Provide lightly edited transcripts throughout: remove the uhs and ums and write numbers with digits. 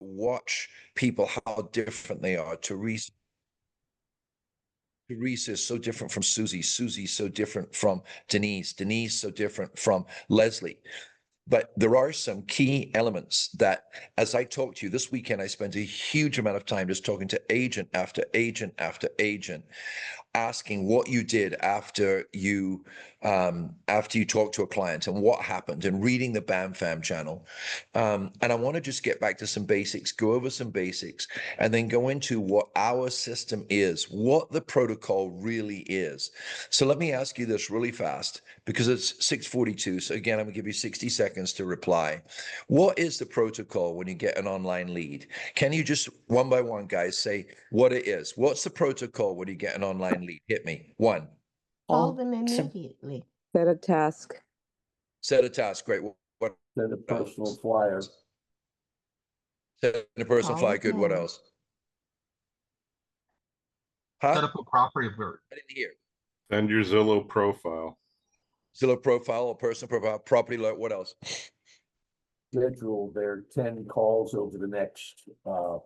watch people, how different they are. Teresa is so different from Susie. Susie's so different from Denise. Denise so different from Leslie. But there are some key elements that, as I talk to you this weekend, I spent a huge amount of time just talking to agent after agent after agent, asking what you did after you talked to a client and what happened, and reading the Bam Fam channel. And I want to just get back to some basics, go over some basics, and then go into what our system is, what the protocol really is. So let me ask you this really fast, because it's 6:42. So again, I'm gonna give you 60 seconds to reply. What is the protocol when you get an online lead? Can you just one by one, guys, say what it is? What's the protocol when you get an online lead? Hit me. One. Call them immediately. Set a task. Set a task. Great. What Send a personal flyer. Send a personal flyer. Good. What else? Set Huh? up a property alert. I didn't hear. Send your Zillow profile. Zillow profile or personal profile, property alert. What else? Schedule their 10 calls over the next 5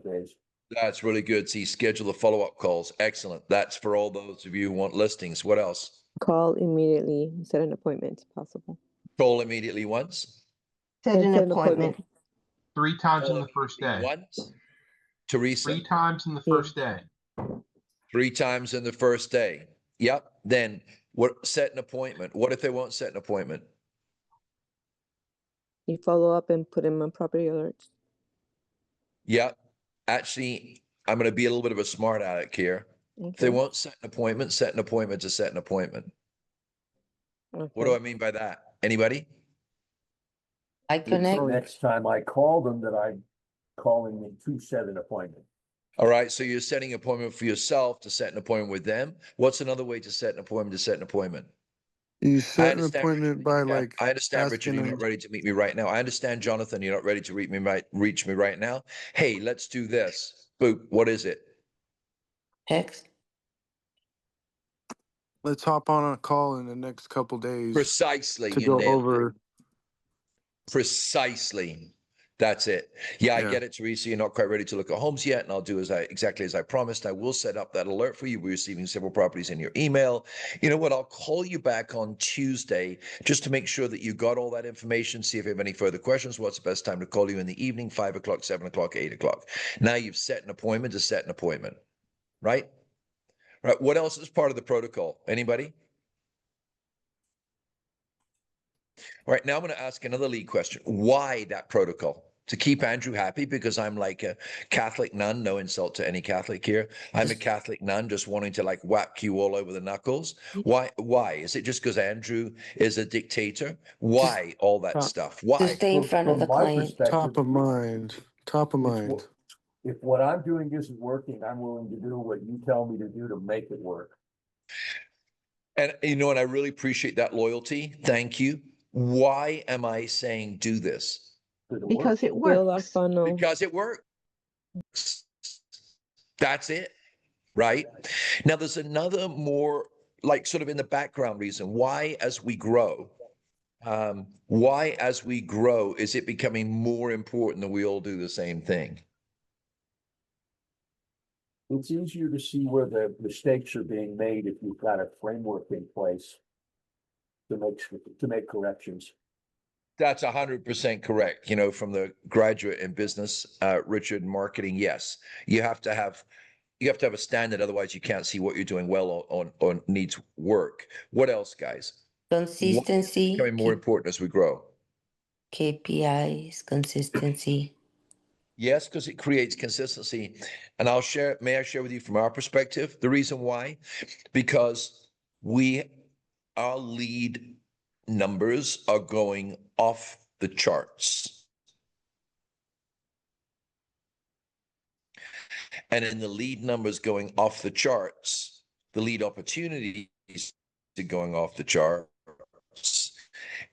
days. That's really good. See, schedule the follow-up calls. Excellent. That's for all those of you who want listings. What else? Call immediately. Set an appointment if possible. Call immediately once. Set an appointment. 3 times in Call the first day. Once. Teresa. 3 times in the first day. 3 times in the first day. Yep. Then what? Set an appointment. What if they won't set an appointment? You follow up and put them on property alerts. Yep. Actually, I'm going to be a little bit of a smart aleck here. If they won't set an appointment to set an appointment. Okay. What do I mean by that? Anybody? iconnct. Next time I call them, that I'm calling them to set an appointment. All right. So you're setting an appointment for yourself to set an appointment with them. What's another way to set an appointment to set an appointment? You set an appointment by like. I understand, Richard, you're asking not ready to meet me right now. I understand, Jonathan, you're not ready to reach me right now. Hey, let's do this. Boop. What is it? Text. Let's hop on a call in the next couple days Precisely. to You go nailed it. over. Precisely. That's it. Yeah, I Yeah. get it, Teresa. You're not quite ready to look at homes yet, and I'll do exactly as I promised. I will set up that alert for you. We're receiving several properties in your email. You know what? I'll call you back on Tuesday just to make sure that you got all that information. See if you have any further questions. What's the best time to call you in the evening? 5 o'clock, 7 o'clock, 8 o'clock. Now you've set an appointment to set an appointment, right? Right. What else is part of the protocol? Anybody? All right. Now I'm going to ask another lead question. Why that protocol? To keep Andrew happy, because I'm like a Catholic nun, no insult to any Catholic here. I'm a Catholic nun just wanting to like whack you all over the knuckles. Why? Is it just because Andrew is a dictator? Why all that stuff? Why? To stay in front of the From my client. perspective, Top of mind. Top of mind. if what I'm doing isn't working, I'm willing to do what you tell me to do to make it work. And you know, and I really appreciate that loyalty. Thank you. Why am I saying do this? Because it Build our works. funnel. Because it works. That's it. Right. Now, there's another more like sort of in the background reason why, as we grow, is it becoming more important that we all do the same thing? It's easier to see where the mistakes are being made if you've got a framework in place to make corrections. That's 100% correct. You know, from the graduate in business, Richard, marketing, yes, you have to have a standard. Otherwise, you can't see what you're doing well or needs work. What else, guys? Consistency. Becoming more important as we grow. KPIs, consistency. Yes, because it creates consistency. And may I share with you from our perspective, the reason why? Because our lead numbers are going off the charts. And in the lead numbers going off the charts, the lead opportunities are going off the charts.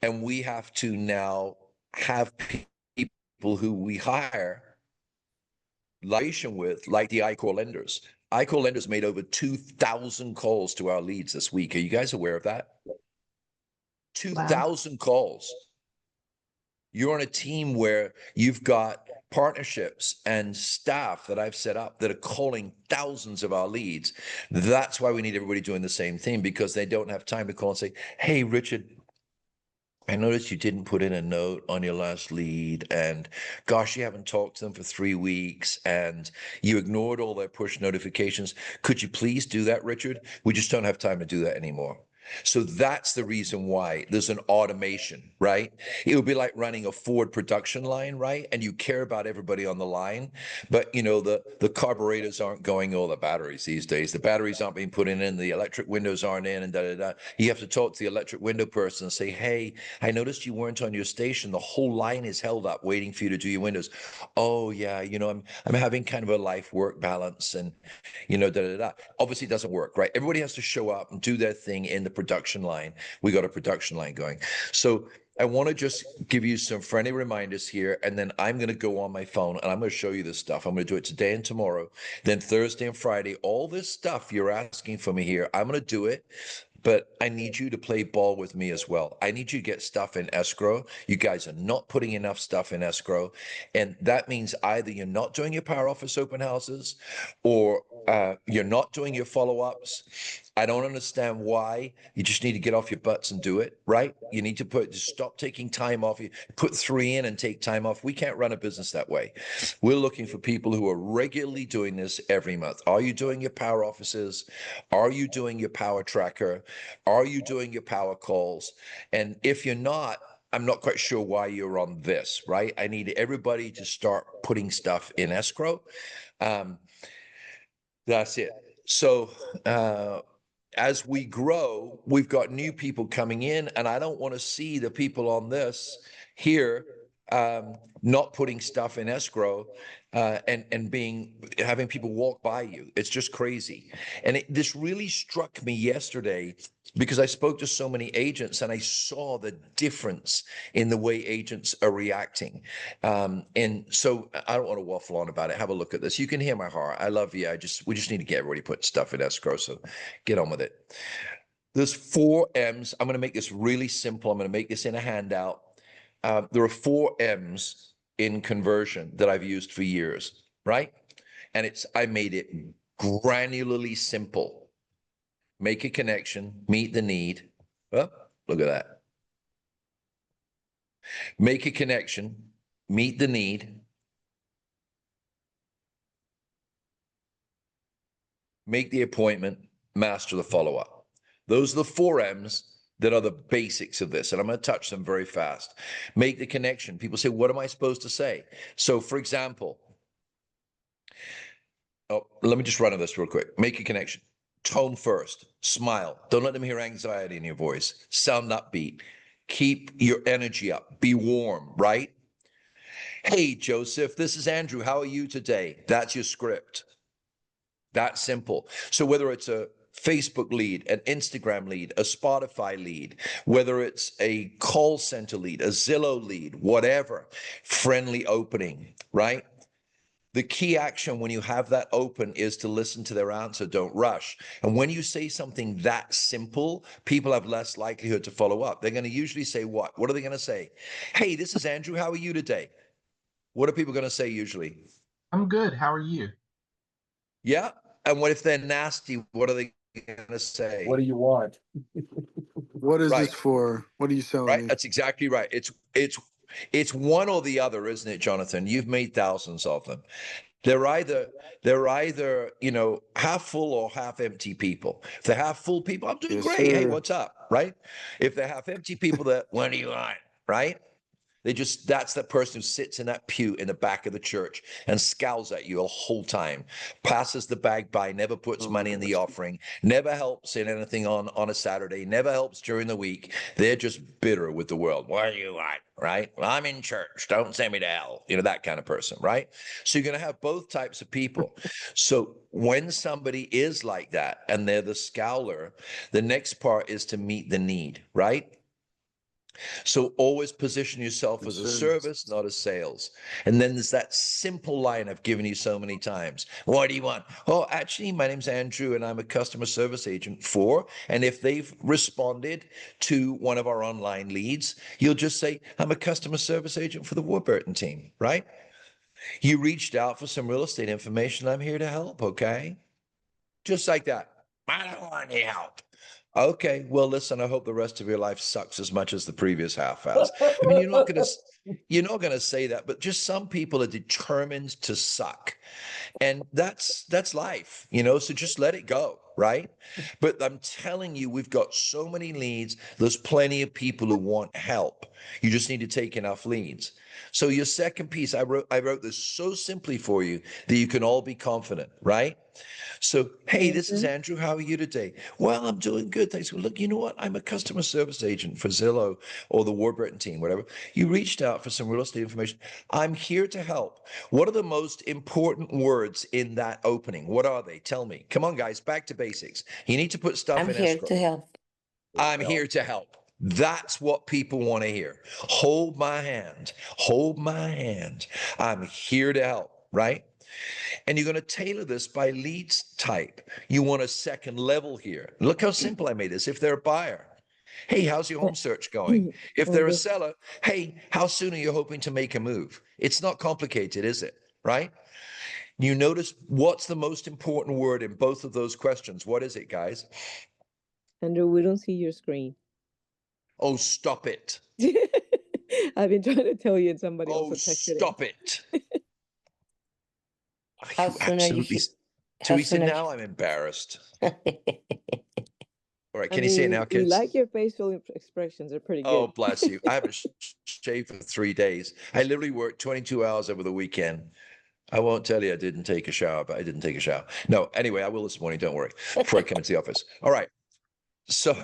And we have to now have people who we hire with, like the iCore lenders. iCore lenders made over 2,000 calls to our leads this week. Are you guys aware of that? 2,000 calls. You're on a team where you've got partnerships and staff that I've set up that are calling thousands of our leads. That's why we need everybody doing the same thing, because they don't have time to call and say, hey, Richard, I noticed you didn't put in a note on your last lead, and gosh, you haven't talked to them for 3 weeks, and you ignored all their push notifications. Could you please do that, Richard? We just don't have time to do that anymore. So that's the reason why there's an automation, right? It would be like running a Ford production line, right? And you care about everybody on the line, but you know, the carburetors aren't going, all the batteries these days, the batteries aren't being put in, the electric windows aren't in, and da da da. You have to talk to the electric window person and say, hey, I noticed you weren't on your station. The whole line is held up waiting for you to do your windows. Oh yeah, you know, I'm having kind of a life work balance, and you know, da da da. Obviously it doesn't work, right? Everybody has to show up and do their thing in the production line. We got a production line going. So I want to just give you some friendly reminders here, and then I'm going to go on my phone and I'm going to show you this stuff. I'm going to do it today and tomorrow, then Thursday and Friday. All this stuff you're asking for me here, I'm going to do it. But I need you to play ball with me as well. I need you to get stuff in escrow. You guys are not putting enough stuff in escrow. And that means either you're not doing your power office open houses, or you're not doing your follow-ups. I don't understand why. You just need to get off your butts and do it, right? You need to stop taking time off. You put 3 in and take time off. We can't run a business that way. We're looking for people who are regularly doing this every month. Are you doing your power offices? Are you doing your power tracker? Are you doing your power calls? And if you're not, I'm not quite sure why you're on this, right? I need everybody to start putting stuff in escrow. That's it. So as we grow, we've got new people coming in, and I don't want to see the people on this here not putting stuff in escrow and having people walk by you. It's just crazy. And this really struck me yesterday, because I spoke to so many agents and I saw the difference in the way agents are reacting. And so I don't want to waffle on about it. Have a look at this. You can hear my heart. I love you. We just need to get everybody putting stuff in escrow. So get on with it. There's 4 M's. I'm going to make this really simple. I'm going to make this in a handout. There are 4 M's in conversion that I've used for years, right? And I made it granularly simple. Make a connection, meet the need. Oh, look at that. Make a connection, meet the need. Make the appointment, master the follow-up. Those are the 4 M's that are the basics of this. And I'm going to touch them very fast. Make the connection. People say, what am I supposed to say? So for example, let me just run on this real quick. Make a connection. Tone first, smile. Don't let them hear anxiety in your voice. Sound upbeat. Keep your energy up. Be warm, right? Hey, Joseph, this is Andrew. How are you today? That's your script. That simple. So whether it's a Facebook lead, an Instagram lead, a Spotify lead, whether it's a call center lead, a Zillow lead, whatever, friendly opening, right? The key action when you have that open is to listen to their answer. Don't rush. And when you say something that simple, people have less likelihood to follow up. They're going to usually say what? What are they going to say? Hey, this is Andrew. How are you today? What are people going to say usually? I'm good. How are you? Yeah. And what if they're nasty? What are they going to say? What do you want? What is Right. this for? What are you selling Right. me? That's exactly right. It's one or the other, isn't it, Jonathan? You've made thousands of them. They're either, you know, half full or half empty people. If they're half full people, I'm doing Yes, great. Hey, sir. what's up? Right? If they're half empty people, what do you want? Right? That's the person who sits in that pew in the back of the church and scowls at you the whole time, passes the bag by, never puts money in the offering, never helps in anything on a Saturday, never helps during the week. They're just bitter with the world. What do you want? Right? Well, I'm in church. Don't send me to hell. You know, that kind of person, right? So you're going to have both types of people. So when somebody is like that and they're the scowler, the next part is to meet the need, right? So always position yourself as a service, not as sales. And then there's that simple line I've given you so many times. What do you want? Oh, actually, my name's Andrew and I'm a customer service agent for. And if they've responded to one of our online leads, you'll just say, I'm a customer service agent for the Warburton team, right? You reached out for some real estate information. I'm here to help, okay? Just like that. I don't want any help. Okay, well, listen, I hope the rest of your life sucks as much as the previous half has. I mean, you're not gonna say that, but just some people are determined to suck. And that's life, so just let it go, right? But I'm telling you, we've got so many leads. There's plenty of people who want help. You just need to take enough leads. So your second piece, I wrote this so simply for you that you can all be confident, right? So, hey, this is Andrew. How are you today? Well, I'm doing good. Thanks. Well, look, you know what? I'm a customer service agent for Zillow or the Warburton team, whatever. You reached out for some real estate information. I'm here to help. What are the most important words in that opening? What are they? Tell me. Come on, guys, back to basics. You need to put stuff I'm in here escrow. to help. I'm here to help. That's what people want to hear. Hold my hand. Hold my hand. I'm here to help, right? And you're going to tailor this by leads type. You want a second level here. Look how simple I made this. If they're a buyer, hey, how's your home search going? If they're a seller, hey, how soon are you hoping to make a move? It's not complicated, is it? Right? You notice what's the most important word in both of those questions? What is it, guys? Andrew, we don't see your screen. Oh, stop it. I've been trying to tell you and somebody Oh, also texted it. stop it. How You soon are you absolutely. how Teresa, soon are now I'm embarrassed. All right, I can you see it now, we kids? like your facial expressions. They're pretty Oh, good. bless you. I haven't shaved for 3 days. I literally worked 22 hours over the weekend. I won't tell you I didn't take a shower, but I didn't take a shower. No, anyway, I will this morning. Don't worry. Before I come into the office. All right. So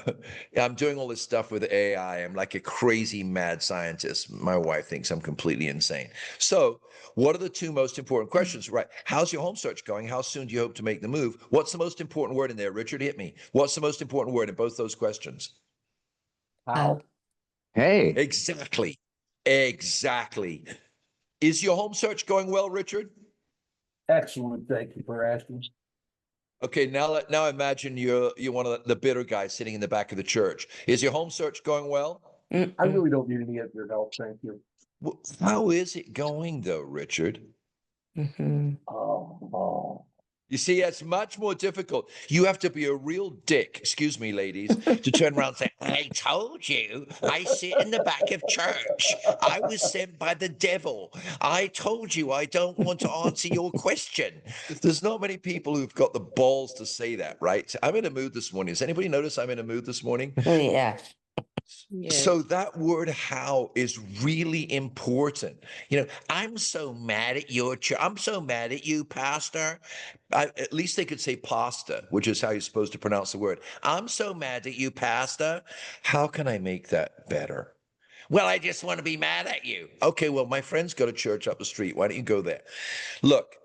I'm doing all this stuff with AI. I'm like a crazy mad scientist. My wife thinks I'm completely insane. So, what are the two most important questions? Right. How's your home search going? How soon do you hope to make the move? What's the most important word in there? Richard, hit me. What's the most important word in both those questions? How? Hey, Exactly. Exactly. Is your home search going well, Richard? excellent. Thank you for asking. Okay, now imagine you're one of the bitter guys sitting in the back of the church. Is your home search going well? I really don't need any of your help. Thank you. Well, how is it going though, Richard? Mm-hmm. Oh, You see, it's much more difficult. You have to be a real dick, excuse me, ladies, to turn around and say, I told you, I sit in the back of church. I was sent by the devil. I told you I don't want to answer your question. There's not many people who've got the balls to say that, right? I'm in a mood this morning. Does anybody notice I'm in a mood this morning? Oh, yeah. Yes. So that word how is really important. I'm so mad at your church. I'm so mad at you, pastor. At least they could say pasta, which is how you're supposed to pronounce the word. I'm so mad at you, pastor. How can I make that better? Well, I just want to be mad at you. Okay, well, my friend's got a church up the street. Why don't you go there? Look,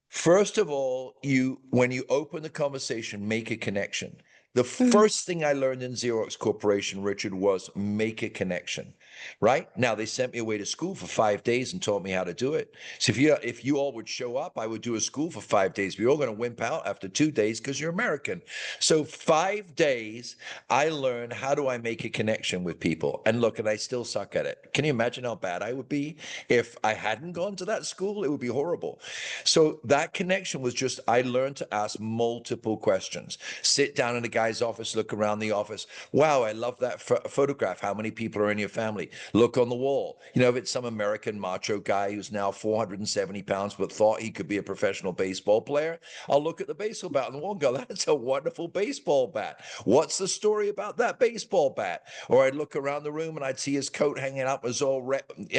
first of all, when you open the conversation, make a connection. The first thing I learned in Xerox Corporation, Richard, was make a connection. Right now, they sent me away to school for 5 days and taught me how to do it. So if you all would show up, I would do a school for 5 days. We're all going to wimp out after 2 days because you're American. So 5 days, I learned how do I make a connection with people. And look, and I still suck at it. Can you imagine how bad I would be if I hadn't gone to that school? It would be horrible. So that connection was just I learned to ask multiple questions. Sit down in the guy's office, look around the office. Wow, I love that photograph. How many people are in your family? Look on the wall. If it's some American macho guy who's now 470 pounds but thought he could be a professional baseball player, I'll look at the baseball bat on the wall and go, that's a wonderful baseball bat. What's the story about that baseball bat? Or I'd look around the room and I'd see his coat hanging up, was all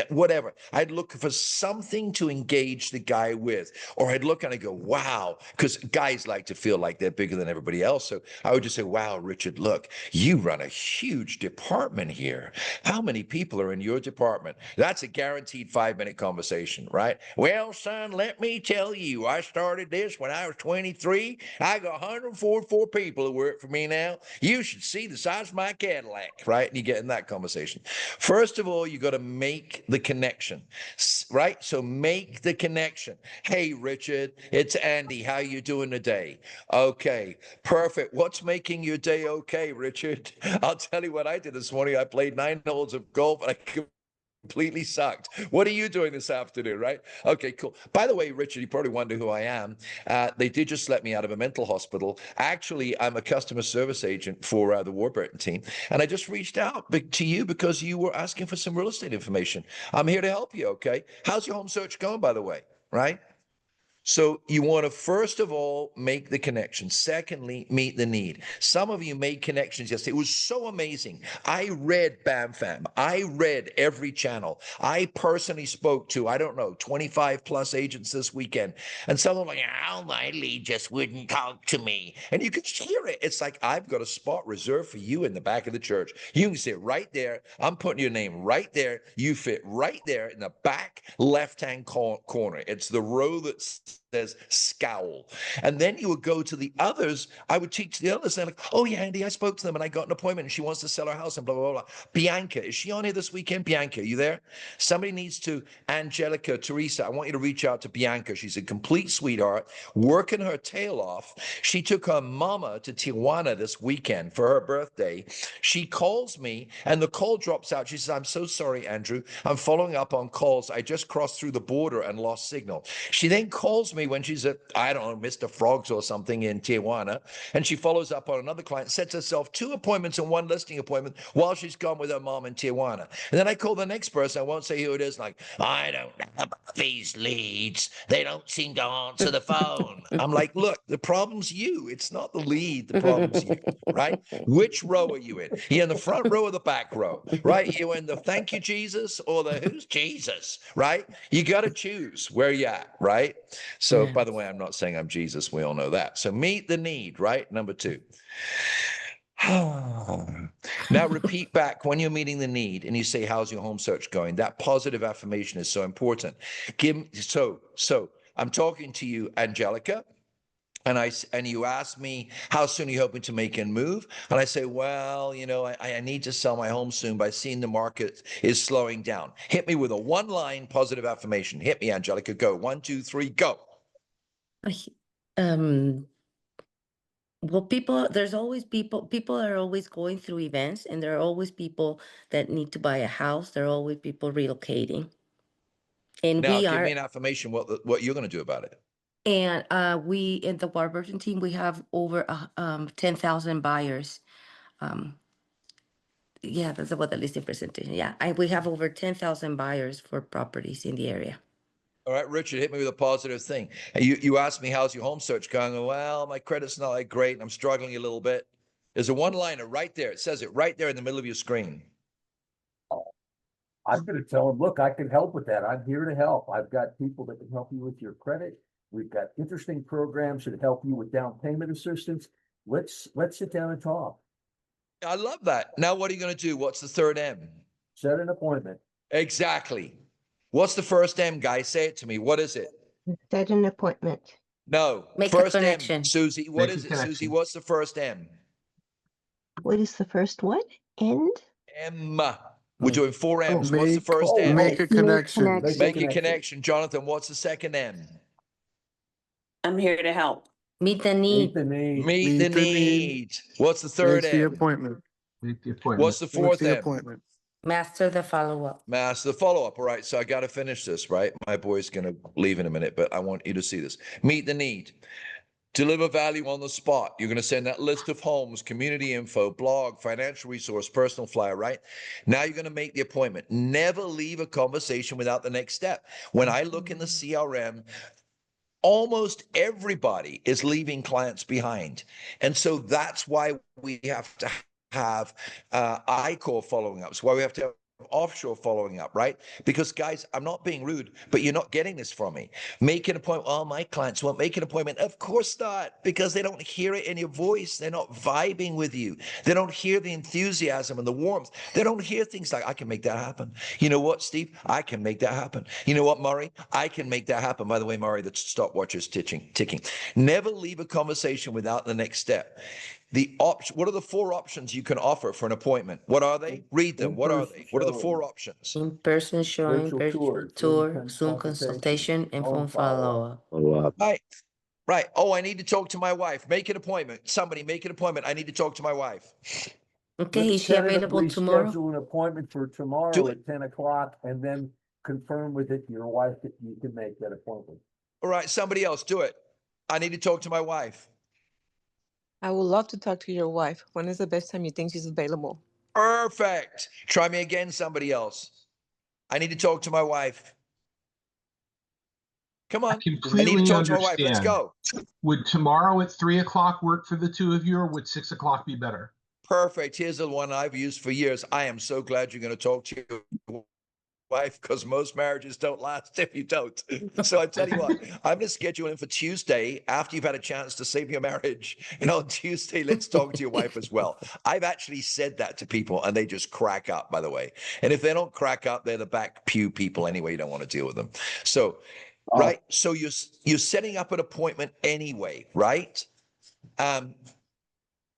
whatever. I'd look for something to engage the guy with. Or I'd look and I go, wow, because guys like to feel like they're bigger than everybody else. So I would just say, wow, Richard, look, you run a huge department here. How many people people are in your department, that's a guaranteed 5-minute conversation, right? Well, son, let me tell you, I started this when I was 23. I got 144 people who work for me now. You should see the size of my Cadillac, right? And you get in that conversation. First of all, you got to make the connection, right? So make the connection. Hey, Richard, it's Andy. How you doing today? Okay, perfect. What's making your day okay, Richard? I'll tell you what I did this morning. I played 9 holes of golf and I completely sucked. What are you doing this afternoon, right? Okay, cool. By the way, Richard, you probably wonder who I am. They did just let me out of a mental hospital. Actually, I'm a customer service agent for the Warburton team. And I just reached out to you because you were asking for some real estate information. I'm here to help you, okay? How's your home search going, by the way, right? So you want to, first of all, make the connection. Secondly, meet the need. Some of you made connections yesterday. It was so amazing. I read BAMFAM. I read every channel. I personally spoke to, I don't know, 25 plus agents this weekend. And some of them like, oh, my lead just wouldn't talk to me. And you can hear it. It's like, I've got a spot reserved for you in the back of the church. You can sit right there. I'm putting your name right there. You fit right there in the back left-hand corner. It's the row that's says scowl. And then you would go to the others. I would teach the others. They're like, oh yeah, Andy, I spoke to them and I got an appointment and she wants to sell her house and blah, blah, blah. Bianca, is she on here this weekend? Bianca, you there? Somebody needs to, Angelica, Teresa, I want you to reach out to Bianca. She's a complete sweetheart, working her tail off. She took her mama to Tijuana this weekend for her birthday. She calls me and the call drops out. She says, I'm so sorry, Andrew. I'm following up on calls. I just crossed through the border and lost signal. She then calls me when she's at, I don't know, Mr. Frogs or something in Tijuana, and she follows up on another client, sets herself 2 appointments and 1 listing appointment while she's gone with her mom in Tijuana. And then I call the next person, I won't say who it is, like, I don't know about these leads. They don't seem to answer the phone. I'm like, look, the problem's you. It's not the lead, the problem's you, right? Which row are you in? You in the front row or the back row, right? You in the thank you, Jesus, or the who's Jesus, right? You got to choose where you at, right? So, by the way, I'm not saying I'm Jesus. We all know that. So meet the need, right? Number 2. Now repeat back when you're meeting the need and you say, how's your home search going? That positive affirmation is so important. So I'm talking to you, Angelica. And you ask me, how soon are you hoping to make and move? And I say, well, you know, I need to sell my home soon, but I've seen the market is slowing down. Hit me with a 1-line positive affirmation. Hit me, Angelica. Go. 1, 2, 3, go. Well, there's always people are always going through events, and there are always people that need to buy a house. There are always people relocating. And Now, we give are, me an affirmation what you're going to do about it. and we in the Warburton team, we have over 10,000 buyers. Yeah, that's about the listing presentation. Yeah, we have over 10,000 buyers for properties in the area. All right, Richard, hit me with a positive thing. You asked me, how's your home search going? Well, my credit's not like great, and I'm struggling a little bit. There's a 1-liner right there. It says it right there in the middle of your screen. I'm gonna tell them, look, I can help with that. I'm here to help. I've got people that can help you with your credit. We've got interesting programs that help you with down payment assistance. Let's sit down and talk. I love that. Now, what are you going to do? What's the 3rd M? Set an appointment. Exactly. What's the first M, guys? Say it to me. What is it? Set an appointment. No. Make a First M, connection. Susie. What Make a is it, Susie? connection. What's the first M? What is the first one? End? M. We're doing 4 M's. Oh, What's the make- first oh, M? Make a Make connection. connection. Make a connection. Jonathan, what's the 2nd M? I'm here to help. Meet the Meet need. the need. Meet the need. What's the 3rd Make the M? appointment. Make the appointment. What's the Make 4th the M? appointment. Master the follow-up. Master the follow-up. All right, so I got to finish this, right? My boy's going to leave in a minute, but I want you to see this. Meet the need. Deliver value on the spot. You're going to send that list of homes, community info, blog, financial resource, personal flyer, right? Now you're going to make the appointment. Never leave a conversation without the next step. When I look in the CRM, almost everybody is leaving clients behind. And so that's why we have to have I-core following up. It's why we have to have offshore following up, right? Because guys, I'm not being rude, but you're not getting this from me. Make an appointment. All my clients won't make an appointment. Of course not, because they don't hear it in your voice. They're not vibing with you. They don't hear the enthusiasm and the warmth. They don't hear things like, I can make that happen. You know what, Steve? I can make that happen. You know what, Murray? I can make that happen. By the way, Murray, the stopwatch is ticking. Never leave a conversation without the next step. What are the 4 options you can offer for an appointment? What are they? Read them. What are they? What are the 4 options? In-person showing, Virtual virtual tour, tour, Zoom consultation, and phone follow-up. follow-up. Right. Oh, I need to talk to my wife. Make an appointment. Somebody make an appointment. I need to talk to my wife. Okay, Let's is she available tentatively tomorrow? Schedule an appointment for tomorrow Do it. at 10 o'clock and then confirm with it your wife that you can make that appointment. All right. Somebody else do it. I need to talk to my wife. I would love to talk to your wife. When is the best time you think she's available? Perfect. Try me again, somebody else. I need to talk to my wife. Come on. I need to Completely talk to my wife. Let's understand. go. Would tomorrow at 3 o'clock work for the 2 of you, or would 6 o'clock be better? Perfect. Here's the one I've used for years. I am so glad you're going to talk to your wife, because most marriages don't last if you don't. So I tell you what, I'm going to schedule in for Tuesday after you've had a chance to save your marriage. And on Tuesday, let's talk to your wife as well. I've actually said that to people and they just crack up, by the way. And if they don't crack up, they're the back pew people anyway. You don't want to deal with them. So, right. So you're setting up an appointment anyway, right?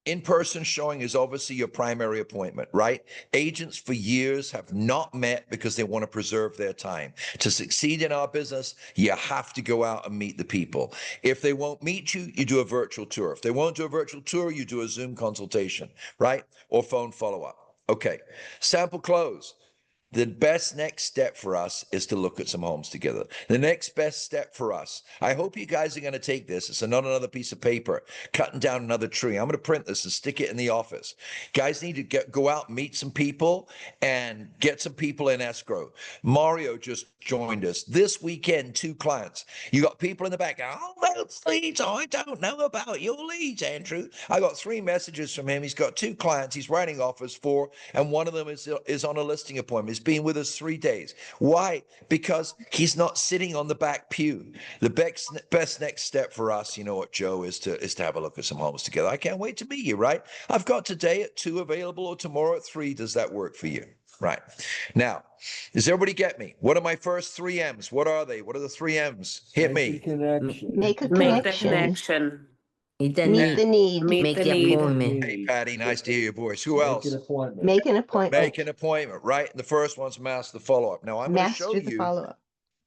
In-person showing is obviously your primary appointment, right? Agents for years have not met because they want to preserve their time. To succeed in our business, you have to go out and meet the people. If they won't meet you, you do a virtual tour. If they won't do a virtual tour, you do a Zoom consultation, right? Or phone follow-up. Okay, sample close. The best next step for us is to look at some homes together. The next best step for us, I hope you guys are going to take this. It's not another piece of paper, cutting down another tree. I'm going to print this and stick it in the office. Guys need to go out, meet some people, and get some people in escrow. Mario just joined us this weekend. 2 clients. You got people in the back. Oh, those leads. I don't know about your leads, Andrew. I got 3 messages from him. He's got 2 clients. He's writing offers for, and one of them is on a listing appointment. He's been with us 3 days. Why? Because he's not sitting on the back pew. The best next step for us, you know what, Joe, is to have a look at some homes together. I can't wait to meet you, right? I've got today at 2 available, or tomorrow at 3. Does that work for you? Right. Now, does everybody get me? What are my first 3 M's? What are they? What are the 3 M's? Hit me. Connection. Make a Make the connection. connection. Meet the Meet need. the need. Meet Make the the need. appointment. Hey, Patty, nice to hear your voice. Who Make else? an appointment. Make an appointment. Make an appointment, right? And the first one's master the follow-up. Now, I'm going to show Master the you. follow-up.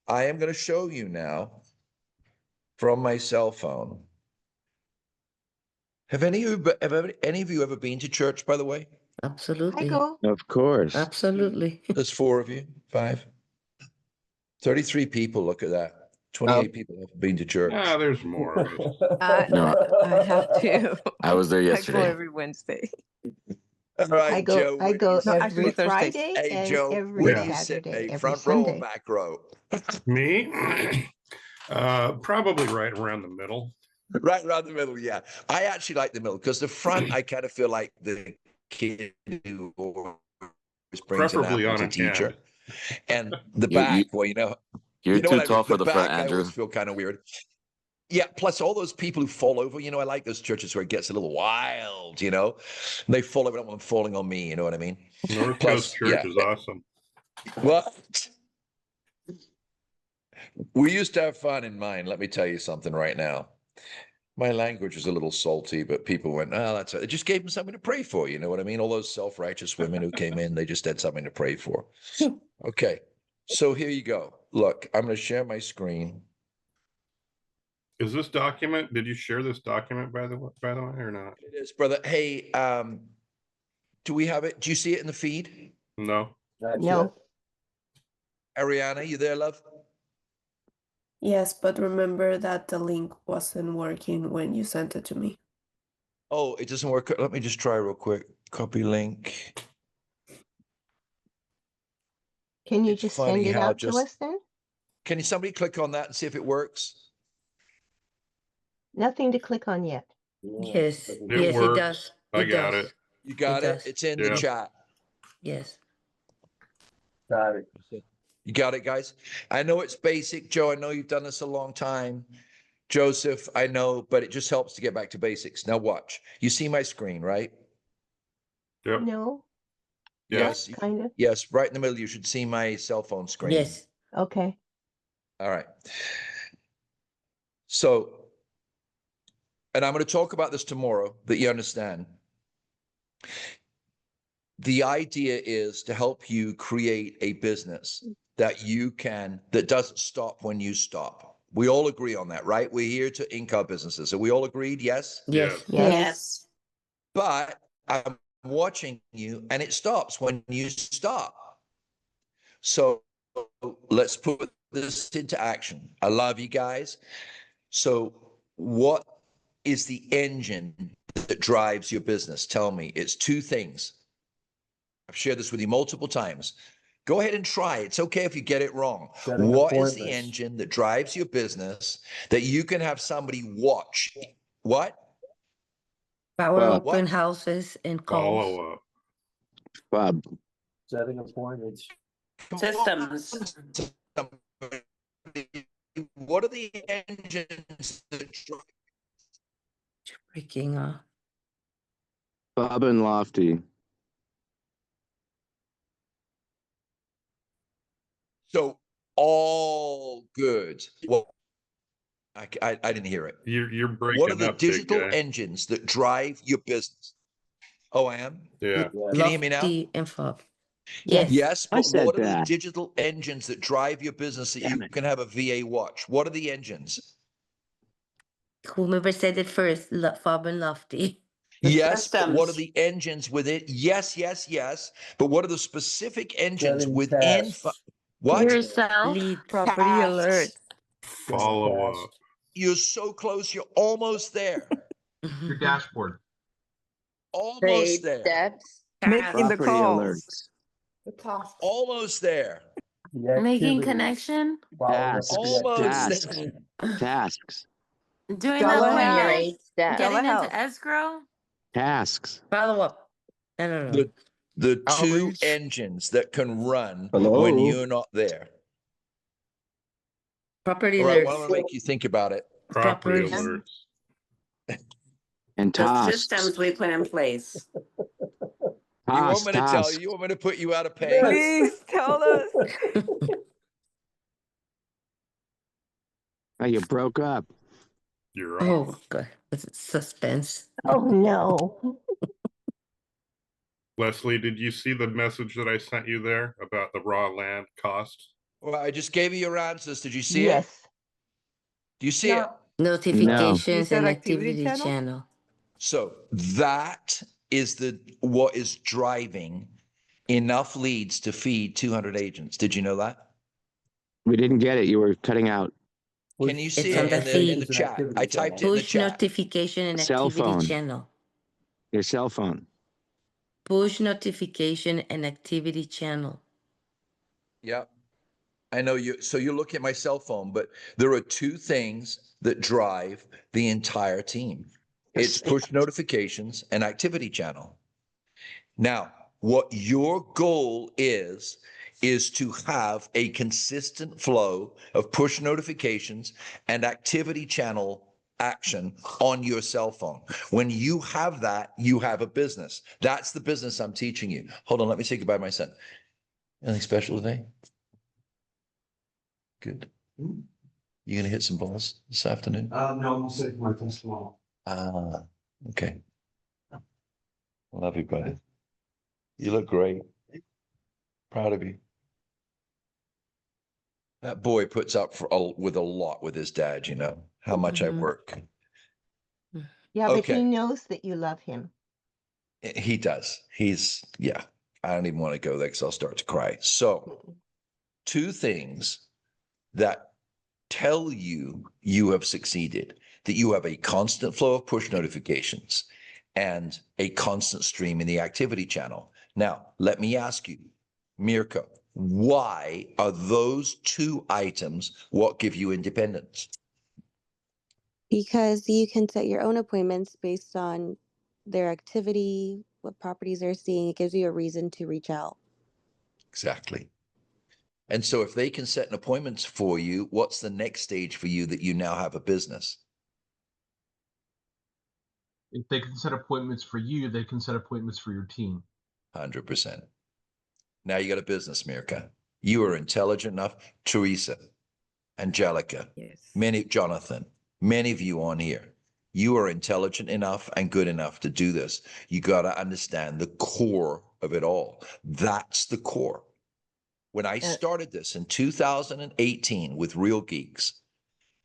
I am going to show you now from my cell phone. Have any of you ever been to church, by the way? I Absolutely. go. Of course. Absolutely. There's 4 of you, 5. 33 people, look at that. 28 people have been to church. Ah, there's more. No, I have to. I was there I go yesterday. every Wednesday. All right, I go. Joe. I go No, every actually Thursdays. Friday Hey, and Joe, every where do you sit? Saturday, Hey, every front row or Sunday. back row? Me? Probably right around the middle. Right around the middle, yeah. I actually like the middle because the front, I kind of feel like the kid who always brings an Preferably apple on to a teacher. hand. And the You- back, you- well, you know You're what too I mean? tall for The the front, back, I Andrew. always feel kind of weird. Yeah, plus all those people who fall over, I like those churches where it gets a little wild, and they fall over, I don't want them falling on me, you know what I mean? North Plus, Coast Church yeah. is awesome. What? We used to have fun in mine. Let me tell you something right now. My language was a little salty, but people went, oh, that's it. It just gave them something to pray for. You know what I mean? All those self-righteous women who came in, they just had something to pray for. Okay. So here you go. Look, I'm going to share my screen. Is this document? Did you share this document by the way, or not? It is, brother. Hey, do we have it? Do you see it in the feed? No. No. Ariana, you there, love? Yes, but remember that the link wasn't working when you sent it to me. Oh, it doesn't work. Let me just try real quick. Copy link. Can you It's just funny send it how out to us then? Can somebody click on that and see if it works? Nothing to click on yet. Yes. It Yes, works. it does. I It got does. it. You got it? does. It's in Yeah. the chat. Yes. Got it. You got it, guys? I know it's basic, Joe. I know you've done this a long time. Joseph, I know, but it just helps to get back to basics. Now watch. You see my screen, right? Yep. No. Yes. Kind of. Yes, right in the middle. You should see my cell phone screen. Yes. Okay. All right. So, and I'm going to talk about this tomorrow that you understand. The idea is to help you create a business that that doesn't stop when you stop. We all agree on that, right? We're here to ink our businesses. Are we all agreed? Yes? Yes. Yes. But I'm watching you and it stops when you stop. So let's put this into action. I love you guys. So what is the engine that drives your business? Tell me. It's two things. I've shared this with you multiple times. Go ahead and try. It's okay if you get it wrong. Setting What is the appointments. engine that drives your business that you can have somebody watch? What? Power Bob. open houses and calls. Follow up. Bob. Setting appointments. Systems. What are the engines that drive? Freaking Bob and Lofty. So all good. Well, I didn't hear it. You're breaking What are the up, big digital guy. engines that drive your business? Oh, I am? Yeah. Can you hear me now? Lofty and fog. Yes. Yes, I but said what are the that. digital engines that drive your business that Damn you it. can have a VA watch? What are the engines? Whomever said it first, Fob and Lofty. Yes, but what are Systems. the engines within? Yes, yes, yes. But what are the specific engines Setting within? tasks. What? Yourself, Lead. property alert. Follow up. You're so close. You're almost there. Your dashboard. Almost there. Steps. Making the Property calls. alerts. Almost there. The Making activities. connection. Following up with the Almost activities. there. Tasks. Doing Telehealth. Getting into Telehealth. escrow. Tasks. Follow up. I don't know. The two Outreach. engines that can run Hello? when you're not there. Property All right, well, I'm alerts. gonna make you think about it. Property Properties. alerts. And The tasks. systems we put in place. You want me to tell Tasks. you? You want me to put you out of pay? Please tell us. Oh, you broke up. You're right. Oh, God. It's suspense. Oh, no. Leslie, did you see the message that I sent you there about the raw land cost? Well, I just gave you your answers. Did you see it? Yes. Do you see it? Notifications You said and activity activity channel? channel. So that is what is driving enough leads to feed 200 agents. Did you know that? We didn't get it. You were cutting out. Can you see It's on it the in the feed. chat? I typed it in the Push chat. notification and Cell activity phone. channel. Your cell phone. Push notification and activity channel. Yeah. I know you. So you look at my cell phone, but there are two things that drive the entire team. It's push notifications and activity channel. Now, what your goal is to have a consistent flow of push notifications and activity channel action on your cell phone. When you have that, you have a business. That's the business I'm teaching you. Hold on, let me say goodbye to my son. Anything special today? Good. You gonna hit some balls this afternoon? No, I'm sitting my test tomorrow. Ah, okay. Love you, buddy. You look great. Proud of you. That boy puts up with a lot with his dad, you know, how much I work. Yeah, but Okay. he knows that you love him. He does. Yeah, I don't even want to go there because I'll start to cry. So, two things that tell you have succeeded, that you have a constant flow of push notifications and a constant stream in the activity channel. Now, let me ask you, Mirko, why are those two items what give you independence? Because you can set your own appointments based on their activity, what properties they're seeing. It gives you a reason to reach out. Exactly. And so if they can set an appointment for you, what's the next stage for you that you now have a business? If they can set appointments for you, they can set appointments for your team. 100%. Now you got a business, Mirka. You are intelligent enough. Teresa, Angelica, Jonathan, many of you on here, you are intelligent enough and good enough to do this. You got to understand the core of it all. That's the core. When I started this in 2018 with Real Geeks,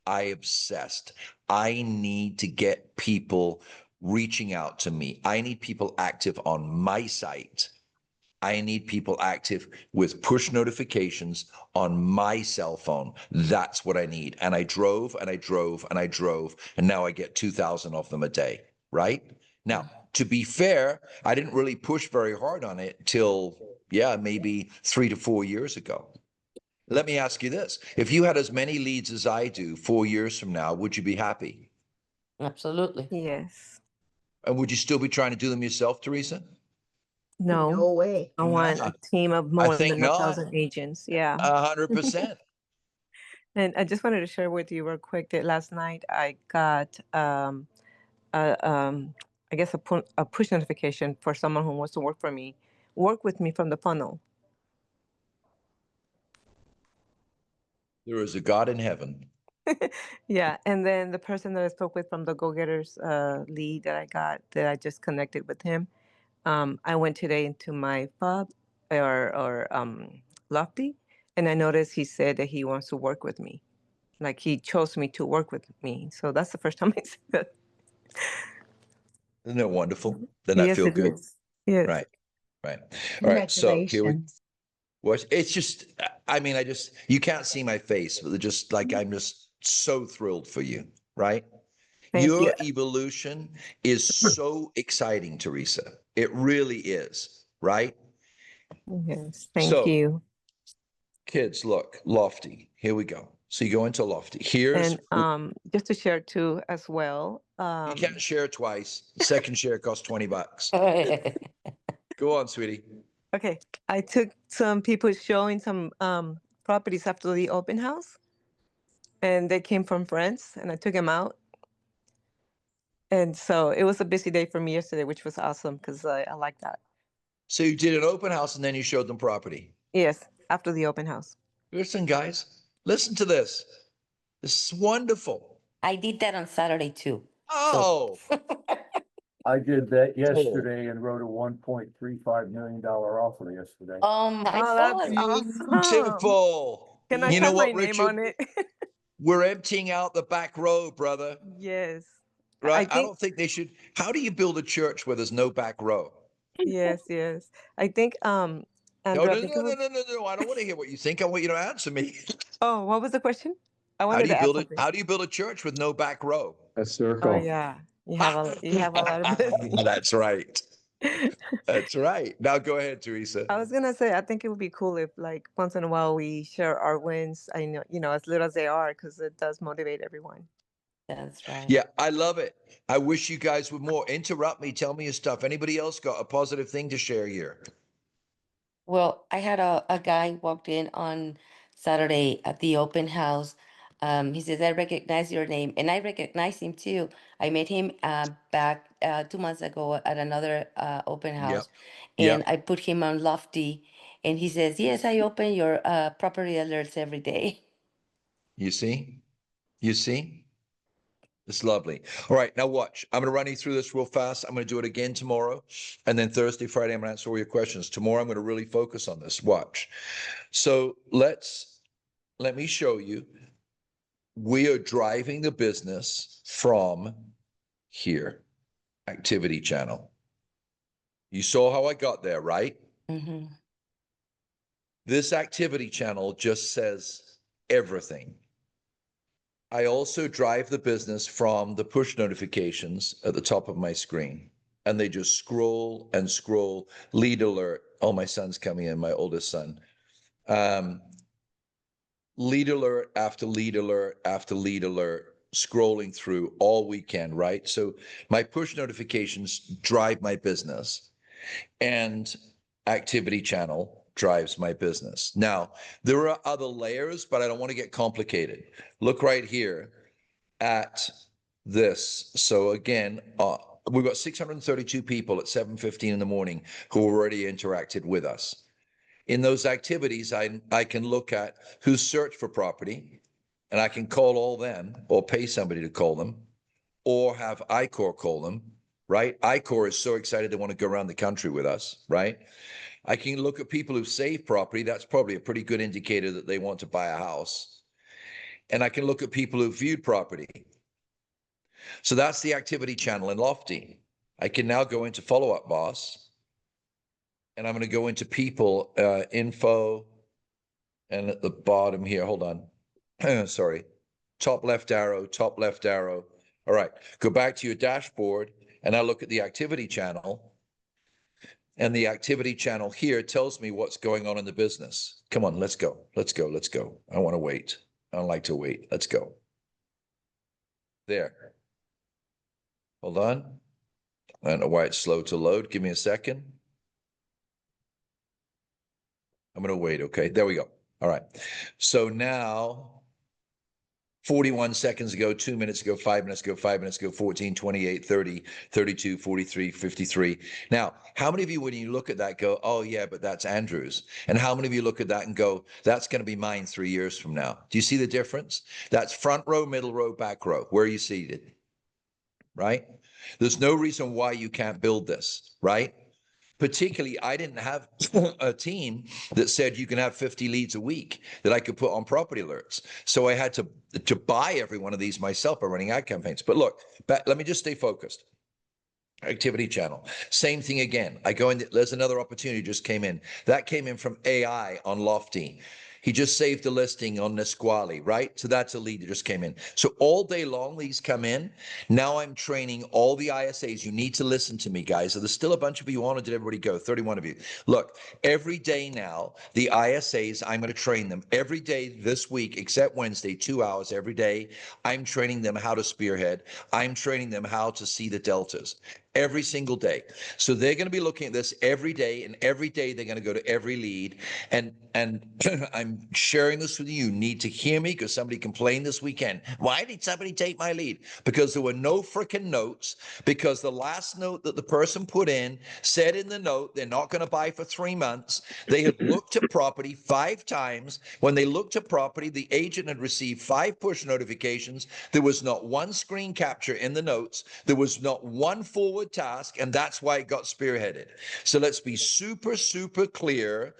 I obsessed. I need to get people reaching out to me. I need people active on my site. I need people active with push notifications on my cell phone. That's what I need. And I drove and I drove and I drove. And now I get 2,000 of them a day, right? Now, to be fair, I didn't really push very hard on it till, maybe 3 to 4 years ago. Let me ask you this. If you had as many leads as I do 4 years from now, would you be happy? Absolutely. Yes. And would you still be trying to do them yourself, Teresa? No. No way. I want a team of more think than not. 1,000 agents. Yeah. 100%. And I just wanted to share with you real quick that last night I got, I guess a push notification for someone who wants to work with me from the funnel. There is a God in heaven. Yeah, and then the person that I spoke with from the Go Getters lead that I got, that I just connected with him. I went today into my fob or Lofty, and I noticed he said that he wants to work with me. Like he chose me to work with me. So that's the first time I see that. Isn't it wonderful? Doesn't that Yes, feel it good? is. Yes. Right. All right. So here we. Congratulations. Well, it's just, you can't see my face, but just like I'm just so thrilled for you, right? Thank Your you. evolution is so exciting, Teresa. It really is, right? Yes, thank So, you. kids, look, Lofty. Here we go. So you go into Lofty. Here's And just to share too as well. you can't share twice. The second share costs $20. Go on, sweetie. Okay, I took some people showing some properties after the open house, and they came from friends, and I took them out. And so it was a busy day for me yesterday, which was awesome because I like that. So you did an open house and then you showed them property. Yes, after the open house. Listen, guys, listen to this. This is wonderful. I did that on Saturday too. Oh, I did that yesterday and wrote a $1.35 million offer yesterday. I Oh, saw that's it. awesome. beautiful. Can I You know have my what, name Richard? on it? We're emptying out the back row, brother. Yes. Right? I think, don't think they should. How do you build a church where there's no back row? yes. I think No, Andrew, no, I think no, it no, was, no, no, no. I don't want to hear what you think. I want you to answer me. oh, what was the question? I How wanted do you to add build it? something. How do you build a church with no back row? A Oh circle. yeah. You have a lot of blessings. That's right. That's right. Now go ahead, Teresa. I was gonna say, I think it would be cool if, like, once in a while we share our wins. I know, as little as they are, because it does motivate everyone. That's right. Yeah, I love it. I wish you guys would more interrupt me. Tell me your stuff. Anybody else got a positive thing to share here? Well, I had a guy walked in on Saturday at the open house. He says, I recognize your name. And I recognize him too. I met him back 2 months ago at another open house. And I put him on Lofty. And he says, yes, I open your property alerts every day. You see? You see? It's lovely. All right, now watch. I'm going to run you through this real fast. I'm going to do it again tomorrow. And then Thursday, Friday, I'm going to answer all your questions. Tomorrow, I'm going to really focus on this. Watch. So let me show you. We are driving the business from here, activity channel. You saw how I got there, right? Mm-hmm. This activity channel just says everything. I also drive the business from the push notifications at the top of my screen, and they just scroll and scroll. Lead alert. Oh, my son's coming in, my oldest son. Lead alert after lead alert after lead alert, scrolling through all weekend, right? So my push notifications drive my business, and activity channel drives my business. Now, there are other layers, but I don't want to get complicated. Look right here at this. So again, we've got 632 people at 7:15 in the morning who already interacted with us. In those activities, I can look at who searched for property, and I can call all them or pay somebody to call them, or have iconnct call them, right? iconnct is so excited they want to go around the country with us, right? I can look at people who've saved property. That's probably a pretty good indicator that they want to buy a house. And I can look at people who've viewed property. So that's the activity channel in Lofty. I can now go into Follow Up Boss, and I'm going to go into people, info, and at the bottom here, hold on, sorry, top left arrow, top left arrow. All right, go back to your dashboard, and I look at the activity channel, and the activity channel here tells me what's going on in the business. Come on, let's go, let's go, let's go. I want to wait. I don't like to wait. Let's go. There. Hold on. I don't know why it's slow to load. Give me a second. I'm going to wait. Okay, there we go. All right. So now, 41 seconds ago, 2 minutes ago, 5 minutes ago, 5 minutes ago, 14, 28, 30, 32, 43, 53. Now, how many of you, when you look at that, go, oh, yeah, but that's Andrew's? And how many of you look at that and go, that's going to be mine 3 years from now? Do you see the difference? That's front row, middle row, back row. Where are you seated? Right? There's no reason why you can't build this, right? Particularly, I didn't have a team that said you can have 50 leads a week that I could put on property alerts. So I had to buy every one of these myself by running ad campaigns. But look, let me just stay focused. Activity channel, same thing again. I go in, there's another opportunity just came in. That came in from AI on Lofty. He just saved a listing on Nisqually, right? So that's a lead that just came in. So all day long, these come in. Now I'm training all the ISAs. You need to listen to me, guys. So there's still a bunch of you on, or did everybody go? 31 of you. Look, every day now, the ISAs, I'm going to train them every day this week, except Wednesday, 2 hours every day. I'm training them how to spearhead. I'm training them how to see the deltas. Every single day. So they're going to be looking at this every day, and every day they're going to go to every lead. And I'm sharing this with you. You need to hear me, because somebody complained this weekend. Why did somebody take my lead? Because there were no freaking notes, because the last note that the person put in said in the note they're not going to buy for 3 months. They had looked at property 5 times. When they looked at property, the agent had received 5 push notifications. There was not one screen capture in the notes. There was not one forward task, and that's why it got spearheaded. So let's be super, super clear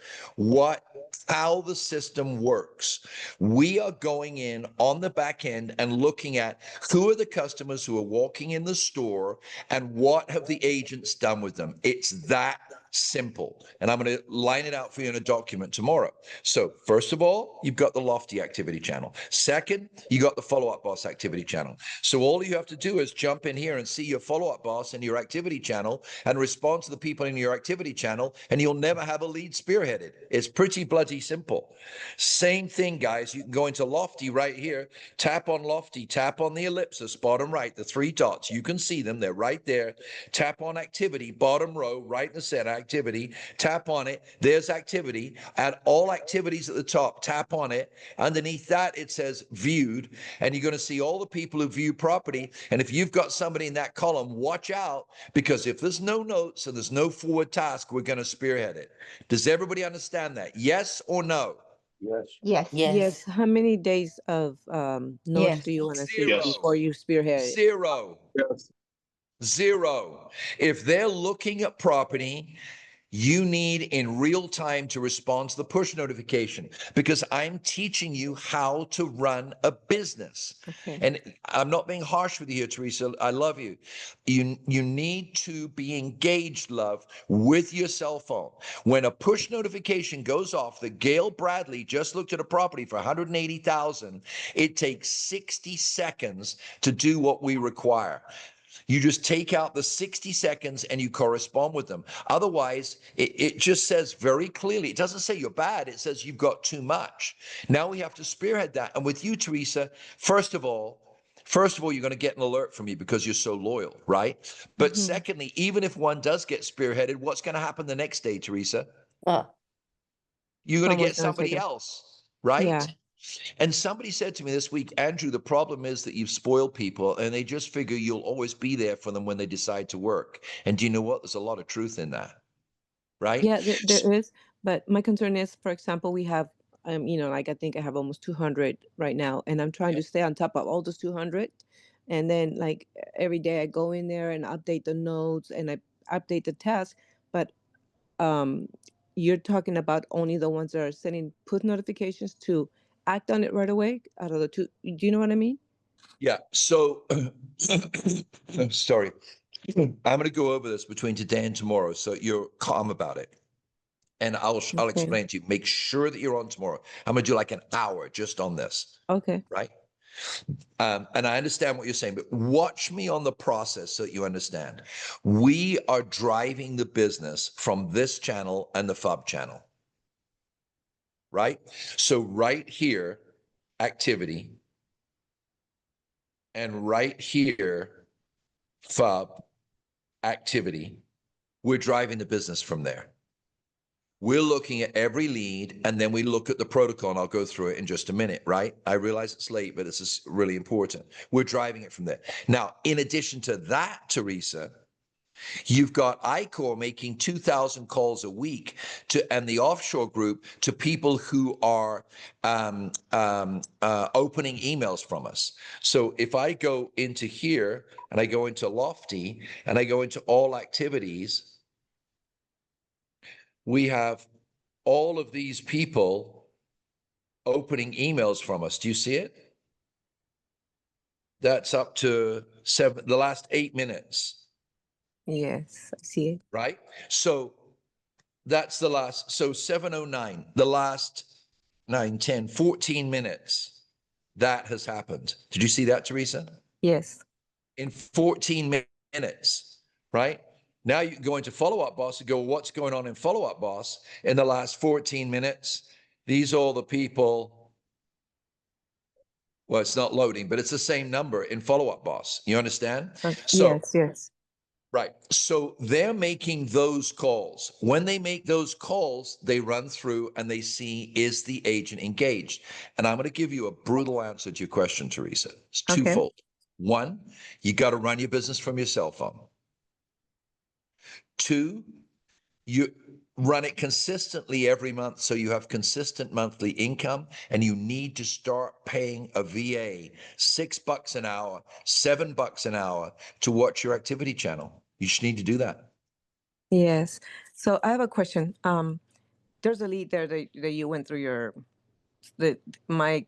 how the system works. We are going in on the back end and looking at who are the customers who are walking in the store and what have the agents done with them. It's that simple. And I'm going to line it out for you in a document tomorrow. So first of all, you've got the Lofty activity channel. Second, you got the follow-up boss activity channel. So all you have to do is jump in here and see your follow-up boss in your activity channel and respond to the people in your activity channel, and you'll never have a lead spearheaded. It's pretty bloody simple. Same thing, guys. You can go into Lofty right here, tap on Lofty, tap on the ellipsis, bottom right, the 3 dots. You can see them. They're right there. Tap on activity, bottom row, right in the center, activity. Tap on it. There's activity. Add all activities at the top. Tap on it. Underneath that, it says viewed, and you're going to see all the people who view property. And if you've got somebody in that column, watch out, because if there's no notes and there's no forward task, we're going to spearhead it. Does everybody understand that? Yes or no? Yes. Yes. Yes. How many days of notes Yes. do you want to see Zero. before you spearhead it? Zero. Yes. Zero. If they're looking at property, you need in real time to respond to the push notification, because I'm teaching you how to run a business. Okay. And I'm not being harsh with you here, Teresa. I love you. You need to be engaged, love, with your cell phone. When a push notification goes off that Gail Bradley just looked at a property for 180,000, it takes 60 seconds to do what we require. You just take out the 60 seconds and you correspond with them. Otherwise, it just says very clearly, it doesn't say you're bad, it says you've got too much. Now we have to spearhead that. And with you, Teresa, first of all, you're going to get an alert from me because you're so loyal, right? But secondly, even if one does get spearheaded, what's going to happen the next day, Teresa? Oh, You're going to get Someone's gonna take somebody it. else, right? Yeah. And somebody said to me this week, Andrew, the problem is that you've spoiled people and they just figure you'll always be there for them when they decide to work. And do you know what? There's a lot of truth in that, right? Yeah, there is. But my concern is, for example, we have, like I think I have almost 200 right now, and I'm trying to stay on top of all those 200. And then like every day I go in there and update the notes and I update the task. But um, you're talking about only the ones that are sending push notifications to act on it right away out of the two. Do you know what I mean? Yeah. So, sorry. I'm going to go over this between today and tomorrow so you're calm about it. And I'll Okay. explain to you. Make sure that you're on tomorrow. I'm going to do like an hour just on this, Okay. right? And I understand what you're saying, but watch me on the process so that you understand. We are driving the business from this channel and the FUB channel, right? So right here, activity, and right here, FUB, activity. We're driving the business from there. We're looking at every lead and then we look at the protocol, and I'll go through it in just a minute, right? I realize it's late, but this is really important. We're driving it from there. Now, in addition to that, Teresa, you've got iCore making 2,000 calls a week and the offshore group to people who are opening emails from us. So if I go into here and I go into Lofty and I go into all activities, we have all of these people opening emails from us. Do you see it? That's up to the last 8 minutes. Yes, I see it. Right? So that's the last, so 7:09, the last 9, 10, 14 minutes, that has happened. Did you see that, Teresa? Yes. In 14 minutes, right? Now you can go into follow-up boss and go, what's going on in follow-up boss in the last 14 minutes? These are all the people. Well, it's not loading, but it's the same number in follow-up boss. You understand? So, Yes. right. So they're making those calls. When they make those calls, they run through and they see, is the agent engaged? And I'm going to give you a brutal answer to your question, Teresa. It's Okay. twofold. One, you got to run your business from your cell phone. Two, you run it consistently every month so you have consistent monthly income, and you need to start paying a VA $6 an hour, $7 an hour to watch your activity channel. You just need to do that. Yes. So I have a question. There's a lead there that you went through my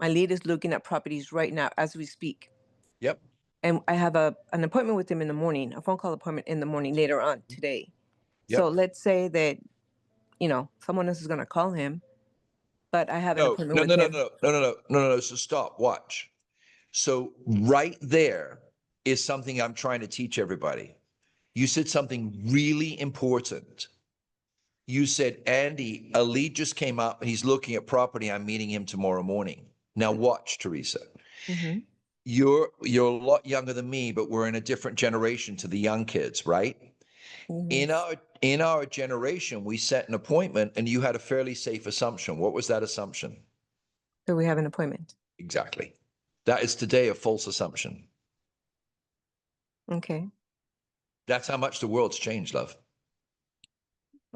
lead is looking at properties right now as we speak. Yep. And I have an appointment with him in the morning, a phone call appointment in the morning later on today. So Yep. let's say that, someone else is going to call him, but I have an No, appointment no, with no, no, him. no, no, no, no, no, no. So stop, watch. So right there is something I'm trying to teach everybody. You said something really important. You said, Andy, a lead just came up and he's looking at property. I'm meeting him tomorrow morning. Now watch, Teresa. Mm-hmm. You're a lot younger than me, but we're in a different generation to the young kids, right? Yes. In our generation, we set an appointment and you had a fairly safe assumption. What was that assumption? So we have an appointment. Exactly. That is today a false assumption. Okay. That's how much the world's changed, love.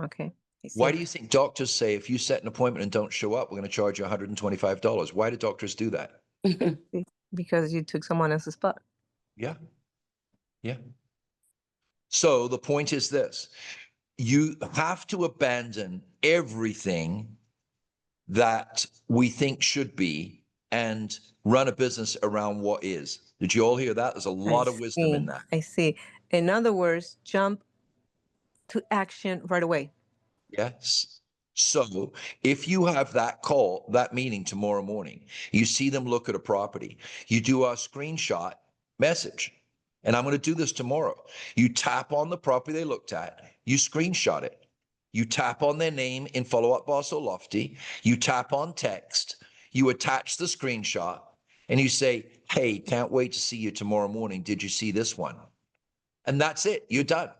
Okay. Why do you think doctors say if you set an appointment and don't show up, we're going to charge you $125? Why do doctors do that? Because you took someone else's spot. Yeah. Yeah. So the point is this: you have to abandon everything that we think should be and run a business around what is. Did you all hear that? There's a lot of wisdom in that. I see. In other words, jump to action right away. Yes. So if you have that call, that meeting tomorrow morning, you see them look at a property, you do a screenshot message. And I'm going to do this tomorrow. You tap on the property they looked at, you screenshot it. You tap on their name in Follow-Up Boss or Lofty, you tap on text, you attach the screenshot, and you say, hey, can't wait to see you tomorrow morning. Did you see this one? And that's it. You're done.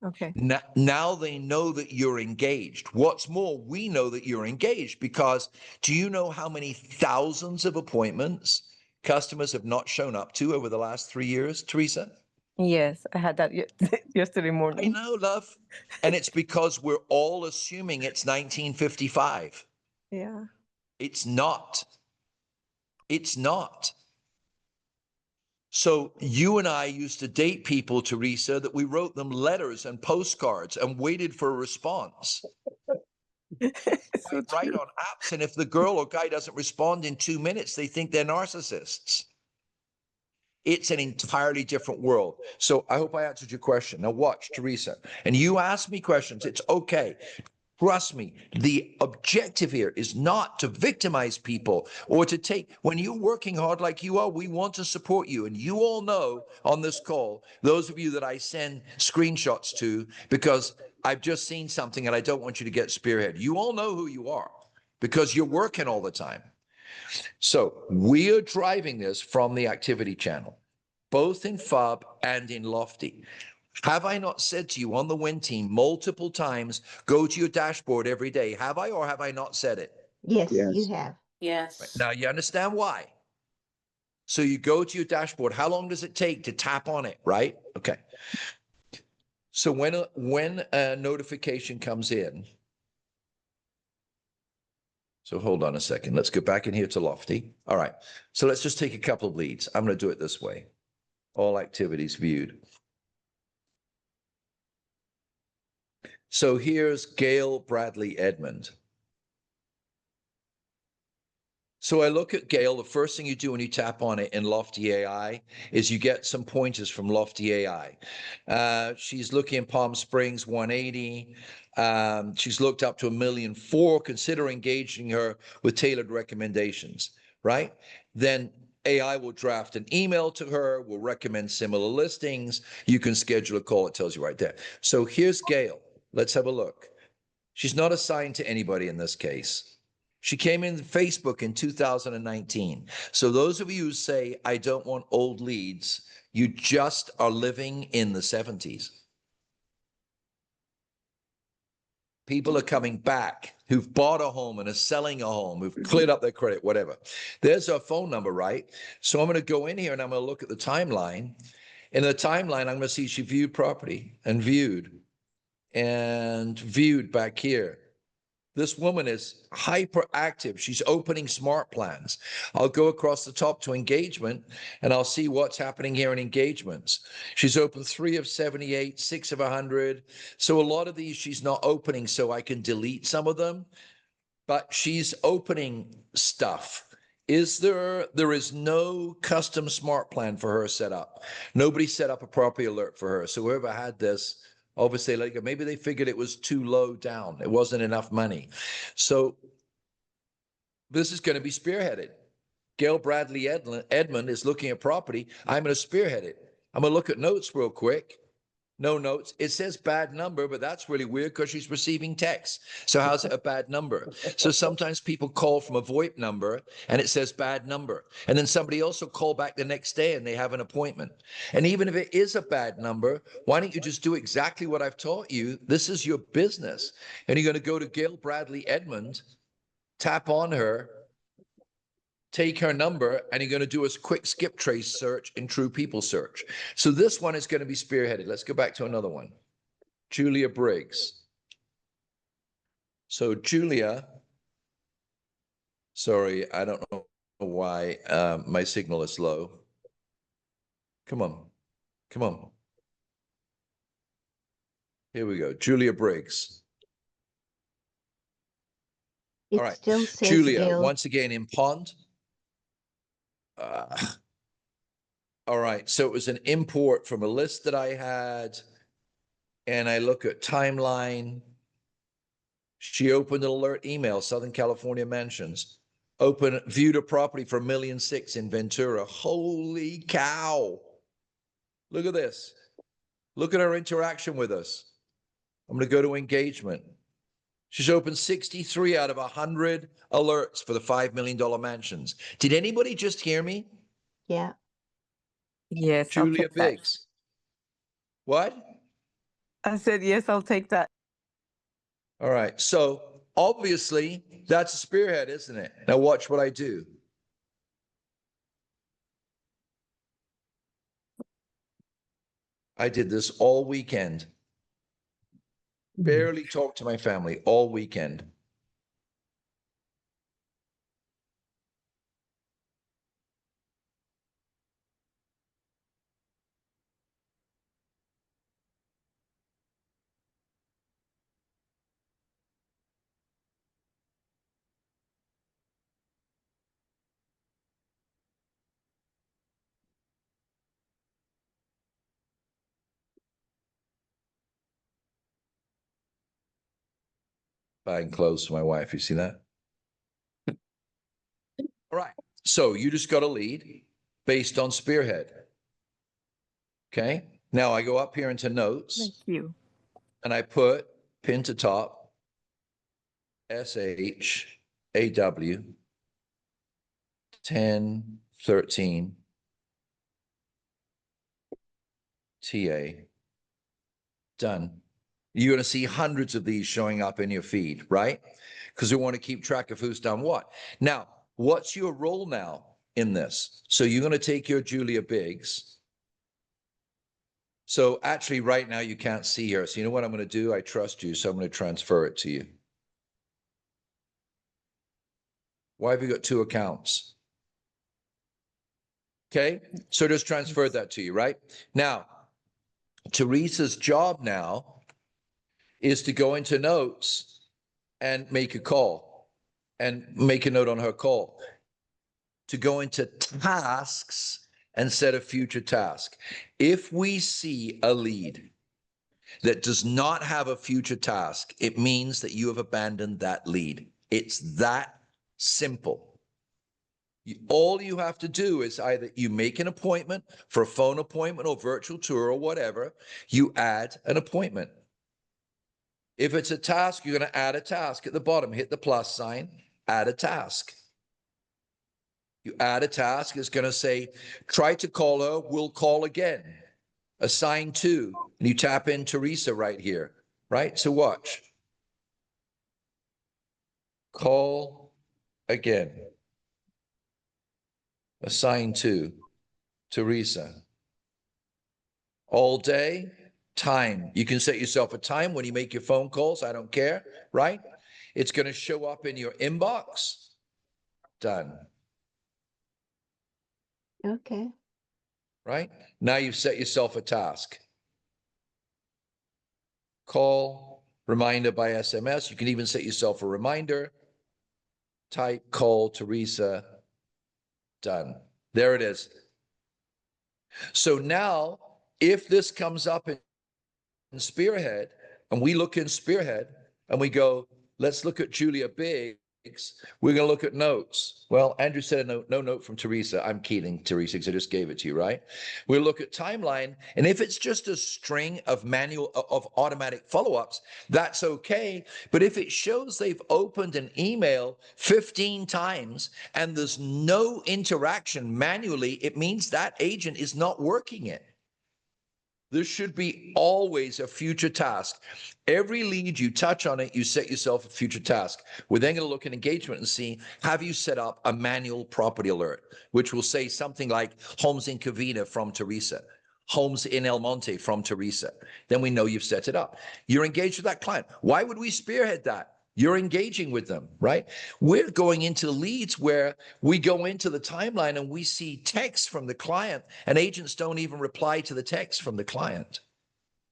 Okay. Now they know that you're engaged. What's more, we know that you're engaged because do you know how many thousands of appointments customers have not shown up to over the last 3 years, Teresa? Yes, I had that yesterday I morning. know, love. And it's because we're all assuming it's 1955. Yeah. It's not. It's not. So you and I used to date people, Teresa, that we wrote them letters and postcards and waited for a response. So Right true. on apps, and if the girl or guy doesn't respond in 2 minutes, they think they're narcissists. It's an entirely different world. So I hope I answered your question. Now watch, Teresa, and you ask me questions. It's okay. Trust me, the objective here is not to victimize people or to take, when you're working hard like you are, we want to support you. And you all know on this call, those of you that I send screenshots to, because I've just seen something and I don't want you to get spearhead. You all know who you are because you're working all the time. So we are driving this from the activity channel, both in FUB and in Lofty. Have I not said to you on the Win team multiple times, go to your dashboard every day? Have I or have I not said it? Yes, you Yes. have. Yes. Now you understand why. So you go to your dashboard. How long does it take to tap on it, right? Okay. So when a notification comes in, so hold on a second. Let's go back in here to Lofty. All right. So let's just take a couple of leads. I'm going to do it this way. All activities viewed. So here's Gail Bradley Edmond. So I look at Gail, the first thing you do when you tap on it in Lofty AI is you get some pointers from Lofty AI. She's looking in Palm Springs 180. She's looked up to 1.4 million. Consider engaging her with tailored recommendations, right? Then AI will draft an email to her, will recommend similar listings. You can schedule a call. It tells you right there. So here's Gail. Let's have a look. She's not assigned to anybody in this case. She came in Facebook in 2019. So those of you who say, I don't want old leads, you just are living in the 70s. People are coming back who've bought a home and are selling a home, who've cleared up their credit, whatever. There's her phone number, right? So I'm going to go in here and I'm going to look at the timeline. In the timeline, I'm going to see she viewed property and viewed back here. This woman is hyperactive. She's opening smart plans. I'll go across the top to engagement and I'll see what's happening here in engagements. She's opened 3 of 78, 6 of 100. So a lot of these she's not opening, so I can delete some of them, but she's opening stuff. There is no custom smart plan for her set up. Nobody set up a property alert for her. So whoever had this, obviously, like maybe they figured it was too low down. It wasn't enough money. So this is going to be spearheaded. Gail Bradley Edmond is looking at property. I'm going to spearhead it. I'm going to look at notes real quick. No notes. It says bad number, but that's really weird because she's receiving text. So how's it a bad number? So sometimes people call from a VoIP number and it says bad number. And then somebody else will call back the next day and they have an appointment. And even if it is a bad number, why don't you just do exactly what I've taught you? This is your business. And you're going to go to Gail Bradley Edmond, tap on her, take her number, and you're going to do a quick skip trace search in True People search. So this one is going to be spearheaded. Let's go back to another one. Julia Briggs. So Julia, sorry, I don't know why my signal is low. Come on. Come on. Here we go. Julia Briggs. It All right. still says Julia, Gail. once again in Pond. All right. So it was an import from a list that I had. And I look at timeline. She opened an alert email, Southern California Mansions. Viewed a property for 1.6 million in Ventura. Holy cow. Look at this. Look at her interaction with us. I'm going to go to engagement. She's opened 63 out of 100 alerts for the $5 million mansions. Did anybody just hear me? Yeah. Yes, I'll Julia check that. Biggs. What? I said, yes, I'll take that. All right. So obviously that's a spearhead, isn't it? Now watch what I do. I did this all weekend. Barely talked to my family all weekend. Buying clothes for my wife. You see that? All right. So you just got a lead based on spearhead. Okay. Now I go up here into notes. Thank you. And I put pin to top SHAW 1013 TA. Done. You're going to see hundreds of these showing up in your feed, right? Because we want to keep track of who's done what. Now, what's your role now in this? So you're going to take your Julia Biggs. So actually right now you can't see her. So you know what I'm going to do? I trust you. So I'm going to transfer it to you. Why have you got two accounts? Okay. So just transferred that to you, right? Now, Teresa's job now is to go into notes and make a call and make a note on her call, to go into tasks and set a future task. If we see a lead that does not have a future task, it means that you have abandoned that lead. It's that simple. All you have to do is either you make an appointment for a phone appointment or virtual tour or whatever, you add an appointment. If it's a task, you're going to add a task at the bottom, hit the plus sign, add a task. You add a task, it's going to say, try to call her, we'll call again. Assign to, and you tap in Teresa right here, right? So watch. Call again. Assign to Teresa. All day, time. You can set yourself a time when you make your phone calls. I don't care, right? It's going to show up in your inbox. Done. Okay. Right? Now you've set yourself a task. Call, reminder by SMS. You can even set yourself a reminder. Type, call Teresa. Done. There it is. So now, if this comes up in Spearhead, and we look in Spearhead, and we go, let's look at Julia Biggs, we're going to look at notes. Well, Andrew said no note from Teresa. I'm kidding, Teresa, because I just gave it to you, right? We'll look at timeline, and if it's just a string of automatic follow-ups, that's okay. But if it shows they've opened an email 15 times and there's no interaction manually, it means that agent is not working it. There should be always a future task. Every lead you touch on it, you set yourself a future task. We're then going to look at engagement and see, have you set up a manual property alert, which will say something like homes in Covina from Teresa, homes in El Monte from Teresa. Then we know you've set it up. You're engaged with that client. Why would we spearhead that? You're engaging with them, right? We're going into leads where we go into the timeline and we see text from the client, and agents don't even reply to the text from the client,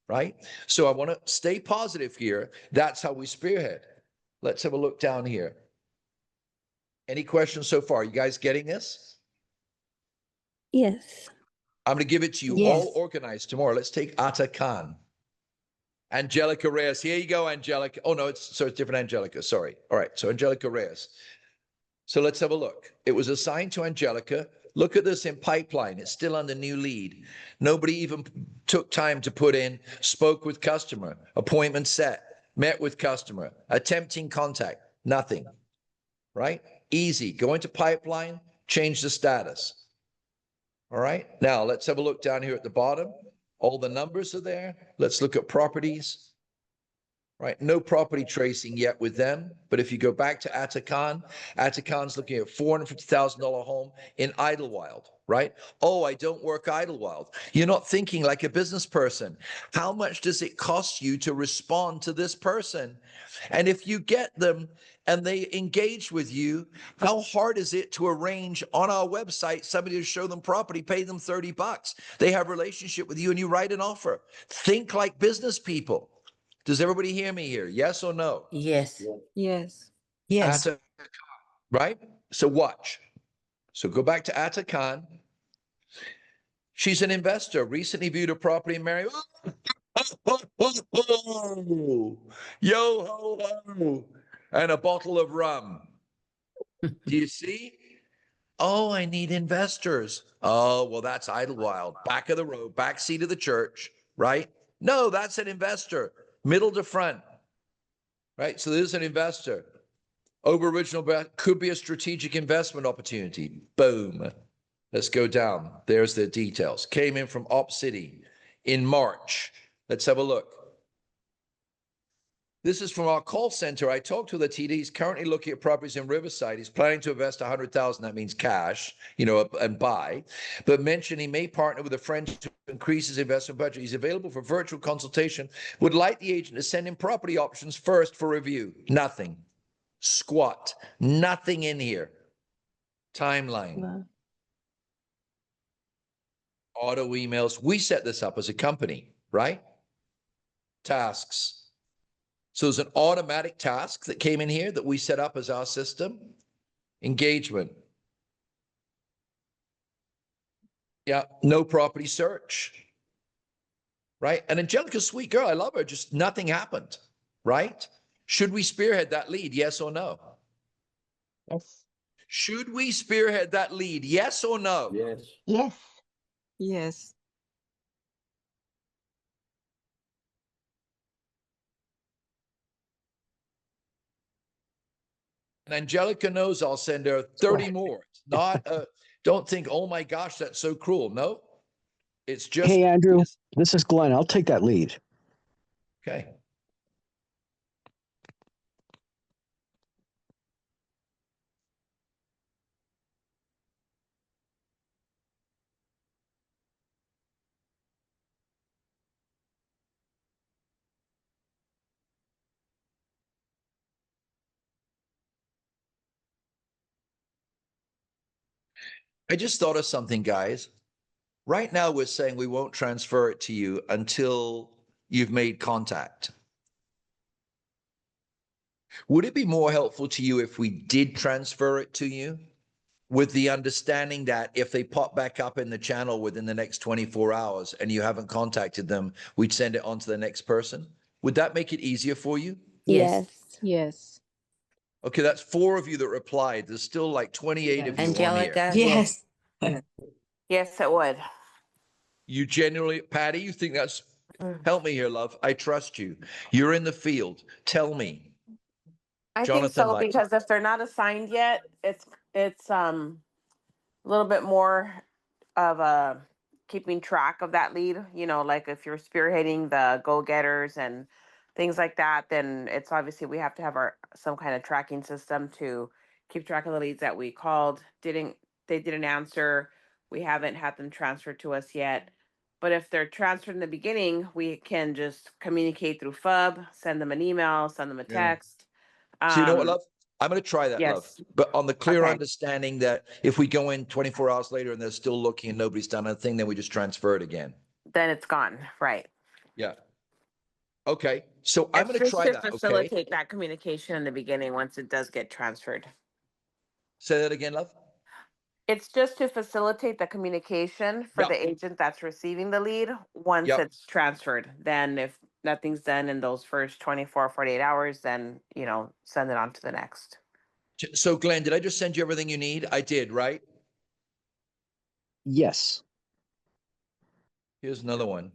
right? So I want to stay positive here. That's how we spearhead. Let's have a look down here. Any questions so far? You guys getting this? Yes. I'm going to give it to you all organized tomorrow. Let's take Ata Khan. Angelica Reyes. Here you go, Angelica. Oh, no, it's different Angelica. Sorry. All right. So Angelica Reyes. So let's have a look. It was assigned to Angelica. Look at this in pipeline. It's still under new lead. Nobody even took time to put in spoke with customer, appointment set, met with customer, attempting contact, nothing, right? Easy. Go into pipeline, change the status. All right. Now let's have a look down here at the bottom. All the numbers are there. Let's look at properties. Right, no property tracing yet with them. But if you go back to Atakan's looking at $450,000 home in Idlewild, right? Oh, I don't work Idlewild. You're not thinking like a business person. How much does it cost you to respond to this person? And if you get them and they engage with you, how hard is it to arrange on our website somebody to show them property, pay them $30? They have a relationship with you and you write an offer. Think like business people. Does everybody hear me here? Yes or no? Yes. Yes. Yes. Right? So watch. So go back to Atakan. She's an investor, recently viewed a property in Mary. Yo ho ho. And a bottle of rum. Do you see? Oh, I need investors. Oh, well, that's Idlewild. Back of the road, back seat of the church, right? No, that's an investor. Middle to front. Right? So there's an investor. Over original could be a strategic investment opportunity. Boom. Let's go down. There's the details. Came in from Op City in March. Let's have a look. This is from our call center. I talked to the TD. He's currently looking at properties in Riverside. He's planning to invest 100,000. That means cash, and buy. But mentioned he may partner with a friend to increase his investment budget. He's available for virtual consultation. Would like the agent to send him property options first for review. Nothing. Squat. Nothing in here. Timeline. Wow. Auto emails. We set this up as a company, right? Tasks. So there's an automatic task that came in here that we set up as our system. Engagement. Yeah, no property search. Right? And Angelica's a sweet girl. I love her. Just nothing happened. Right? Should we spearhead that lead? Yes or no? Yes. Should we spearhead that lead? Yes or no? Yes. Yes. Yes. And Angelica knows I'll send her 30 more. It's not don't think, oh my gosh, that's so cruel. No, it's just. Hey, Andrew, this is Glenn. I'll take that lead. Okay. I just thought of something, guys. Right now, we're saying we won't transfer it to you until you've made contact. Would it be more helpful to you if we did transfer it to you with the understanding that if they pop back up in the channel within the next 24 hours and you haven't contacted them, we'd send it on to the next person? Would that make it easier for you? Yes. Yes. Okay, that's 4 of you that replied. There's still like 28 of you on here. Angelica. Yes. Yes, it would. You genuinely, Patty, you think that's, help me here, love. I trust you. You're in the field. Tell me. I Jonathan think so, likes it. because if they're not assigned yet, it's a little bit more of a keeping track of that lead. Like if you're spearheading the go-getters and things like that, then it's obviously we have to have some kind of tracking system to keep track of the leads that we called. They didn't answer. We haven't had them transferred to us yet. But if they're transferred in the beginning, we can just communicate through FUB, send them an email, send them a Yeah. text. So you know what, love? I'm going to try that, love. Yes. But on the clear Okay. understanding that if we go in 24 hours later and they're still looking and nobody's done anything, then we just transfer it again. Then it's gone, right? Yeah. Okay. So I'm going to try that, okay? Facilitate that communication in the beginning once it does get transferred. Say that again, love. It's just to facilitate the communication for Yep. the agent that's receiving the lead once Yep. it's transferred. Then if nothing's done in those first 24, 48 hours, then, send it on to the next. So Glenn, did I just send you everything you need? I did, right? Yes. Here's another one.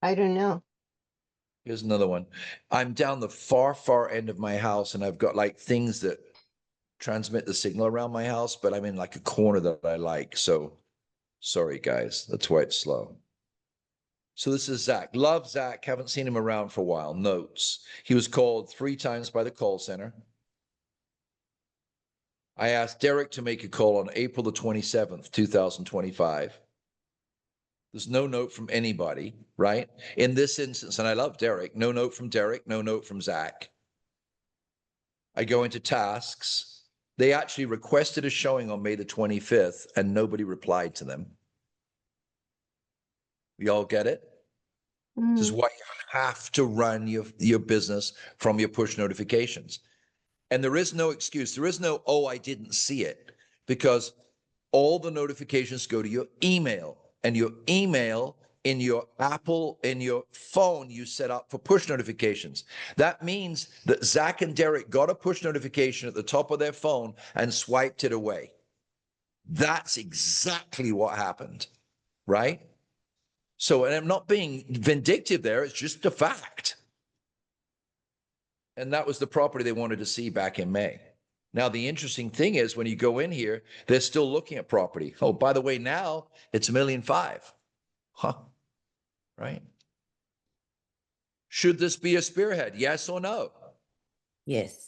I don't know. Here's another one. I'm down the far, far end of my house and I've got like things that transmit the signal around my house, but I'm in like a corner that I like. So Sorry, guys. That's why it's slow. So this is Zach. Love Zach. Haven't seen him around for a while. Notes. He was called 3 times by the call center. I asked Derek to make a call on April the 27th, 2025. There's no note from anybody, right? In this instance, and I love Derek, no note from Derek, no note from Zach. I go into tasks. They actually requested a showing on May the 25th and nobody replied to them. We all get it? This is why you have to run your business from your push notifications. And there is no excuse. There is no, oh, I didn't see it, because all the notifications go to your email, and your email in your Apple, in your phone, you set up for push notifications. That means that Zach and Derek got a push notification at the top of their phone and swiped it away. That's exactly what happened, right? So, and I'm not being vindictive there, it's just a fact. And that was the property they wanted to see back in May. Now, the interesting thing is when you go in here, they're still looking at property. Oh, by the way, now it's $1.5 million. Huh, right? Should this be a spearhead? Yes or no? Yes.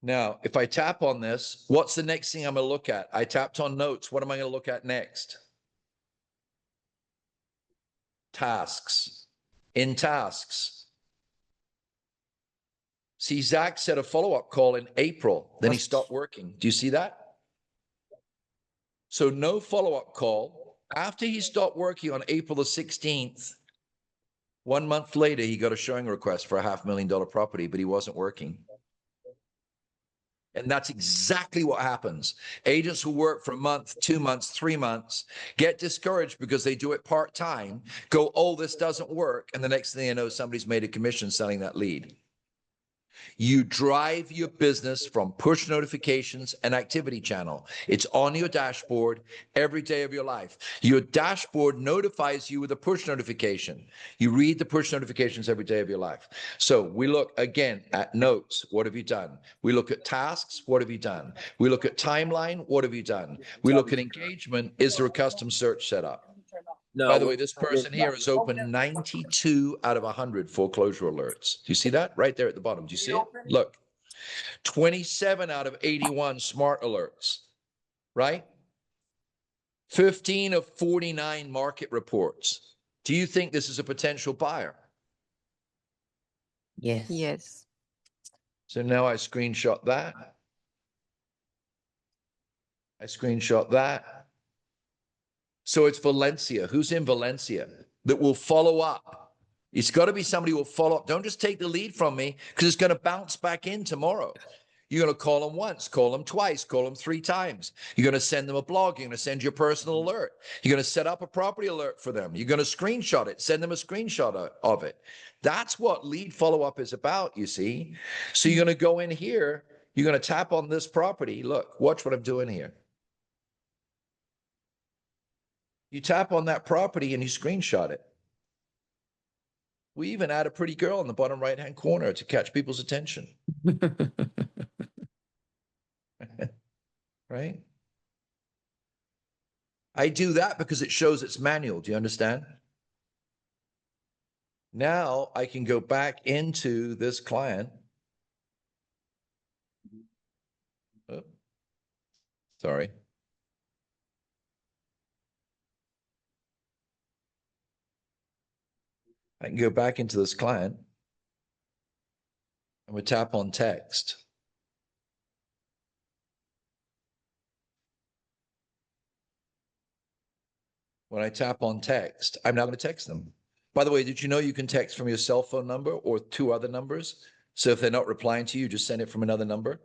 Now, if I tap on this, what's the next thing I'm going to look at? I tapped on notes. What am I going to look at next? Tasks. In tasks. See, Zach set a follow-up call in April. Then he stopped working. Do you see that? So no follow-up call. After he stopped working on April the 16th, 1 month later, he got a showing request for a $500,000 property, but he wasn't working. And that's exactly what happens. Agents who work for a month, 2 months, 3 months, get discouraged because they do it part-time, go, oh, this doesn't work. And the next thing you know, somebody's made a commission selling that lead. You drive your business from push notifications and activity channel. It's on your dashboard every day of your life. Your dashboard notifies you with a push notification. You read the push notifications every day of your life. So we look again at notes. What have you done? We look at tasks. What have you done? We look at timeline. What have you done? We look at engagement. Is there a custom search set up? No, By the way, this person here has opened 92 out of 100 foreclosure alerts. Do you see that? Right there at the bottom. Do you see it? Look, 27 out of 81 smart alerts, right? 15 of 49 market reports. Do you think this is a potential buyer? Yes. Yes. So now I screenshot that. I screenshot that. So it's Valencia. Who's in Valencia that will follow up? It's got to be somebody who will follow up. Don't just take the lead from me, because it's going to bounce back in tomorrow. You're going to call them once, call them twice, call them 3 times. You're going to send them a blog. You're going to send your personal alert. You're going to set up a property alert for them. You're going to screenshot it, send them a screenshot of it. That's what lead follow-up is about, you see. So you're going to go in here. You're going to tap on this property. Look, watch what I'm doing here. You tap on that property and you screenshot it. We even add a pretty girl in the bottom right-hand corner to catch people's attention. Right? I do that because it shows it's manual. Do you understand? Now I can go back into this client. Oh, sorry. I can go back into this client and we tap on text. When I tap on text, I'm now going to text them. By the way, did you know you can text from your cell phone number or 2 other numbers? So if they're not replying to you, just send it from another number.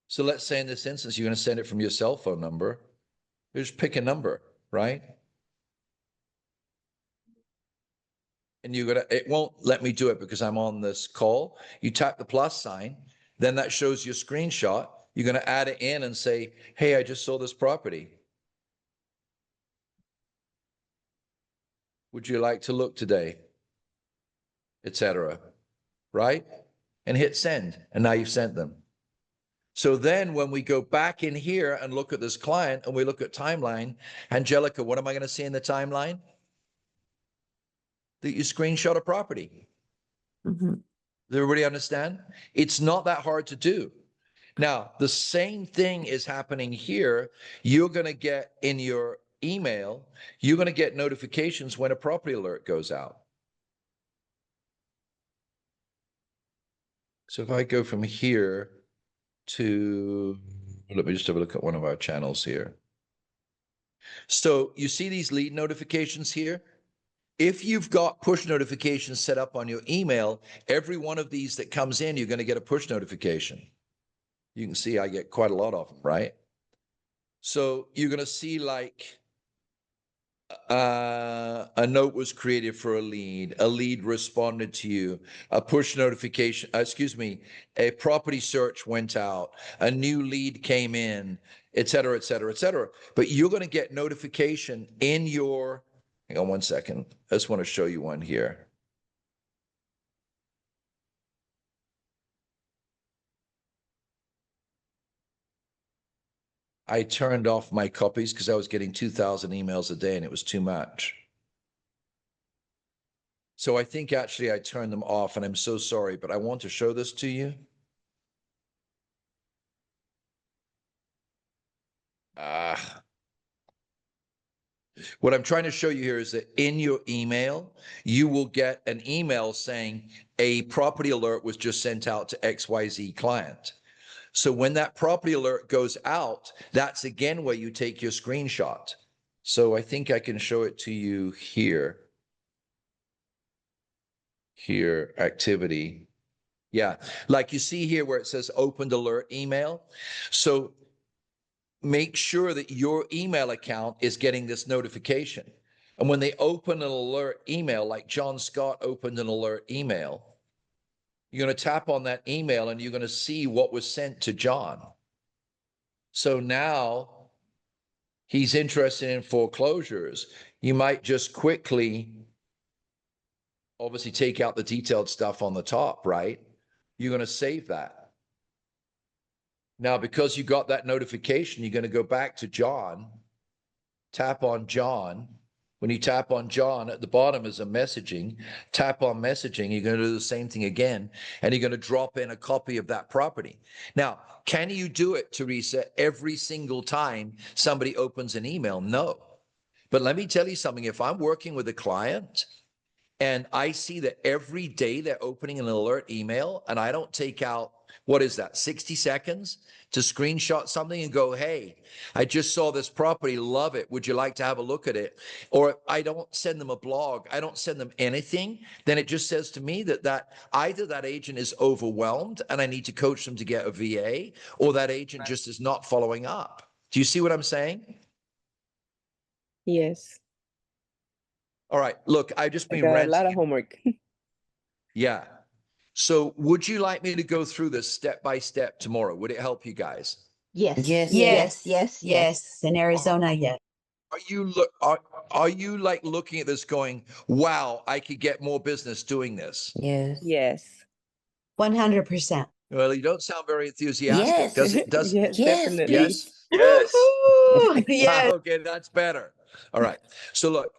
So let's say in this instance, you're going to send it from your cell phone number. You just pick a number, right? And you're going to, it won't let me do it because I'm on this call. You tap the plus sign, then that shows your screenshot. You're going to add it in and say, hey, I just saw this property. Would you like to look today? etc. Right? And hit send. And now you've sent them. So then when we go back in here and look at this client and we look at timeline, Angelica, what am I going to see in the timeline? That you screenshot a property. Does everybody understand? It's not that hard to do. Now, the same thing is happening here. You're going to get in your email, you're going to get notifications when a property alert goes out. So if I go from here to, let me just have a look at one of our channels here. So you see these lead notifications here? If you've got push notifications set up on your email, every one of these that comes in, you're going to get a push notification. You can see I get quite a lot of them, right? So you're going to see like a note was created for a lead responded to you, a push notification, a property search went out, a new lead came in, et cetera, et cetera, et cetera. But you're going to get notification in your, hang on one second. I just want to show you one here. I turned off my copies because I was getting 2,000 emails a day and it was too much. So I think actually I turned them off and I'm so sorry, but I want to show this to you. What I'm trying to show you here is that in your email, you will get an email saying a property alert was just sent out to XYZ client. So when that property alert goes out, that's again where you take your screenshot. So I think I can show it to you here. Here, activity. Yeah, like you see here where it says opened alert email. So make sure that your email account is getting this notification. And when they open an alert email, like John Scott opened an alert email, you're going to tap on that email and you're going to see what was sent to John. So now he's interested in foreclosures. You might just quickly, obviously, take out the detailed stuff on the top, right? You're going to save that. Now, because you got that notification, you're going to go back to John, tap on John. When you tap on John, at the bottom is a messaging. Tap on messaging, you're going to do the same thing again, and you're going to drop in a copy of that property. Now, can you do it, Teresa, every single time somebody opens an email? No. But let me tell you something. If I'm working with a client and I see that every day they're opening an alert email and I don't take out, what is that, 60 seconds to screenshot something and go, hey, I just saw this property, love it. Would you like to have a look at it? Or I don't send them a blog, I don't send them anything, then it just says to me that either that agent is overwhelmed and I need to coach them to get a VA, or that agent just is not following up. Do you see what I'm saying? Yes. All right, look, I've just been got ranting. a lot of homework. Yeah. So would you like me to go through this step by step tomorrow? Would it help you guys? Yes. Yes. Yes. In Arizona, yes. Are you like looking at this going, wow, I could get more business doing this? Yes. Yes. 100%. Well, you don't sound very enthusiastic. Yes. Does it? Does Yes, Yes, definitely. yes? please. Yes. Woohoo! Yes. Okay, that's better. All right. So look,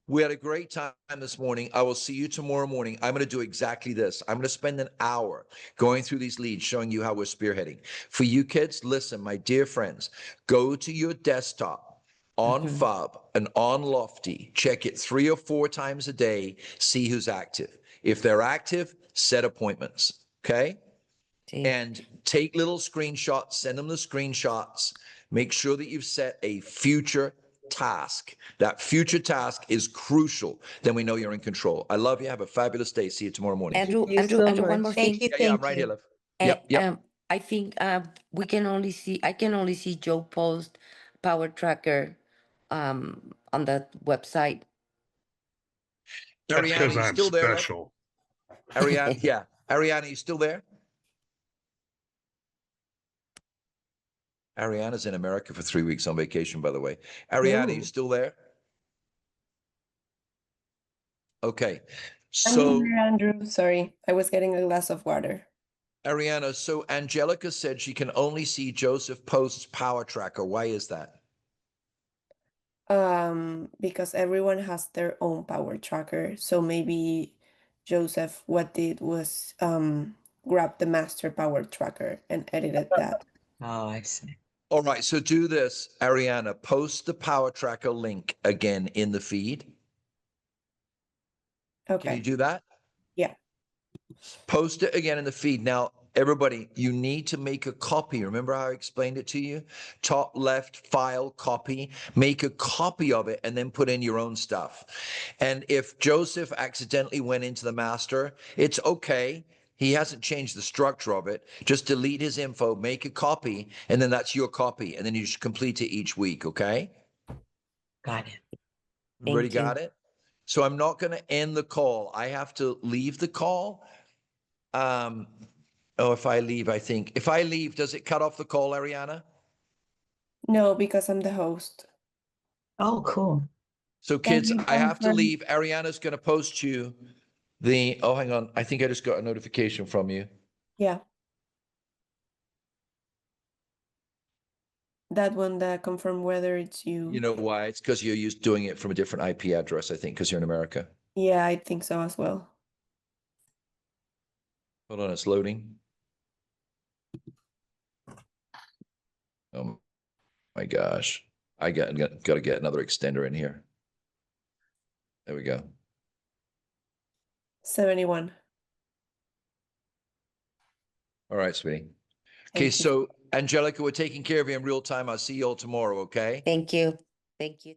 we had a great time this morning. I will see you tomorrow morning. I'm going to do exactly this. I'm going to spend an hour going through these leads, showing you how we're spearheading. For you kids, listen, my dear friends, go to your desktop on FUB and on Lofty, check it 3 or 4 times a day, see who's active. If they're active, set appointments, okay? And take little screenshots, send them the screenshots. Make sure that you've set a future task. That future task is crucial. Then we know you're in control. I love you. Have a fabulous day. See you tomorrow morning. Andrew, you so one more much. thing. Yeah, I'm right here, love. Yep. I think I can only see Joe post Power Tracker on the website. That's Ariana, because you I'm still there, love? special. Ariana, yeah. Ariana, you still there? Ariana's in America for 3 weeks on vacation, by the way. Ariana, you still there? Okay. So I'm here, Andrew. Sorry, I was getting a glass of water. Ariana, so Angelica said she can only see Joseph Post's power tracker. Why is that? Because everyone has their own power tracker. So maybe Joseph, what did was grab the master power tracker and edited that. Oh, I see. All right, so do this, Ariana, post the power tracker link again in the feed. Okay. Can you do that? Yeah. Post it again in the feed. Now, everybody, you need to make a copy. Remember how I explained it to you? Top left file copy. Make a copy of it and then put in your own stuff. And if Joseph accidentally went into the master, it's okay. He hasn't changed the structure of it. Just delete his info, make a copy, and then that's your copy. And then you just complete it each week, okay? Got it. Everybody Thank you. got it? So I'm not going to end the call. I have to leave the call. If I leave, if I leave, does it cut off the call, Ariana? No, because I'm the host. Oh, cool. So Can kids, you I have to confirm- leave. Ariana's going to post you hang on. I think I just got a notification from you. Yeah. That one that confirm whether it's you. You know why? It's because you're doing it from a different IP address, I think, because you're in America. Yeah, I think so as well. Hold on, it's loading. Oh my gosh. I got to get another extender in here. There we go. 71. All right, sweetie. Okay, Thank you. so Angelica, we're taking care of you in real time. I'll see you all tomorrow, okay? Thank you. Thank you.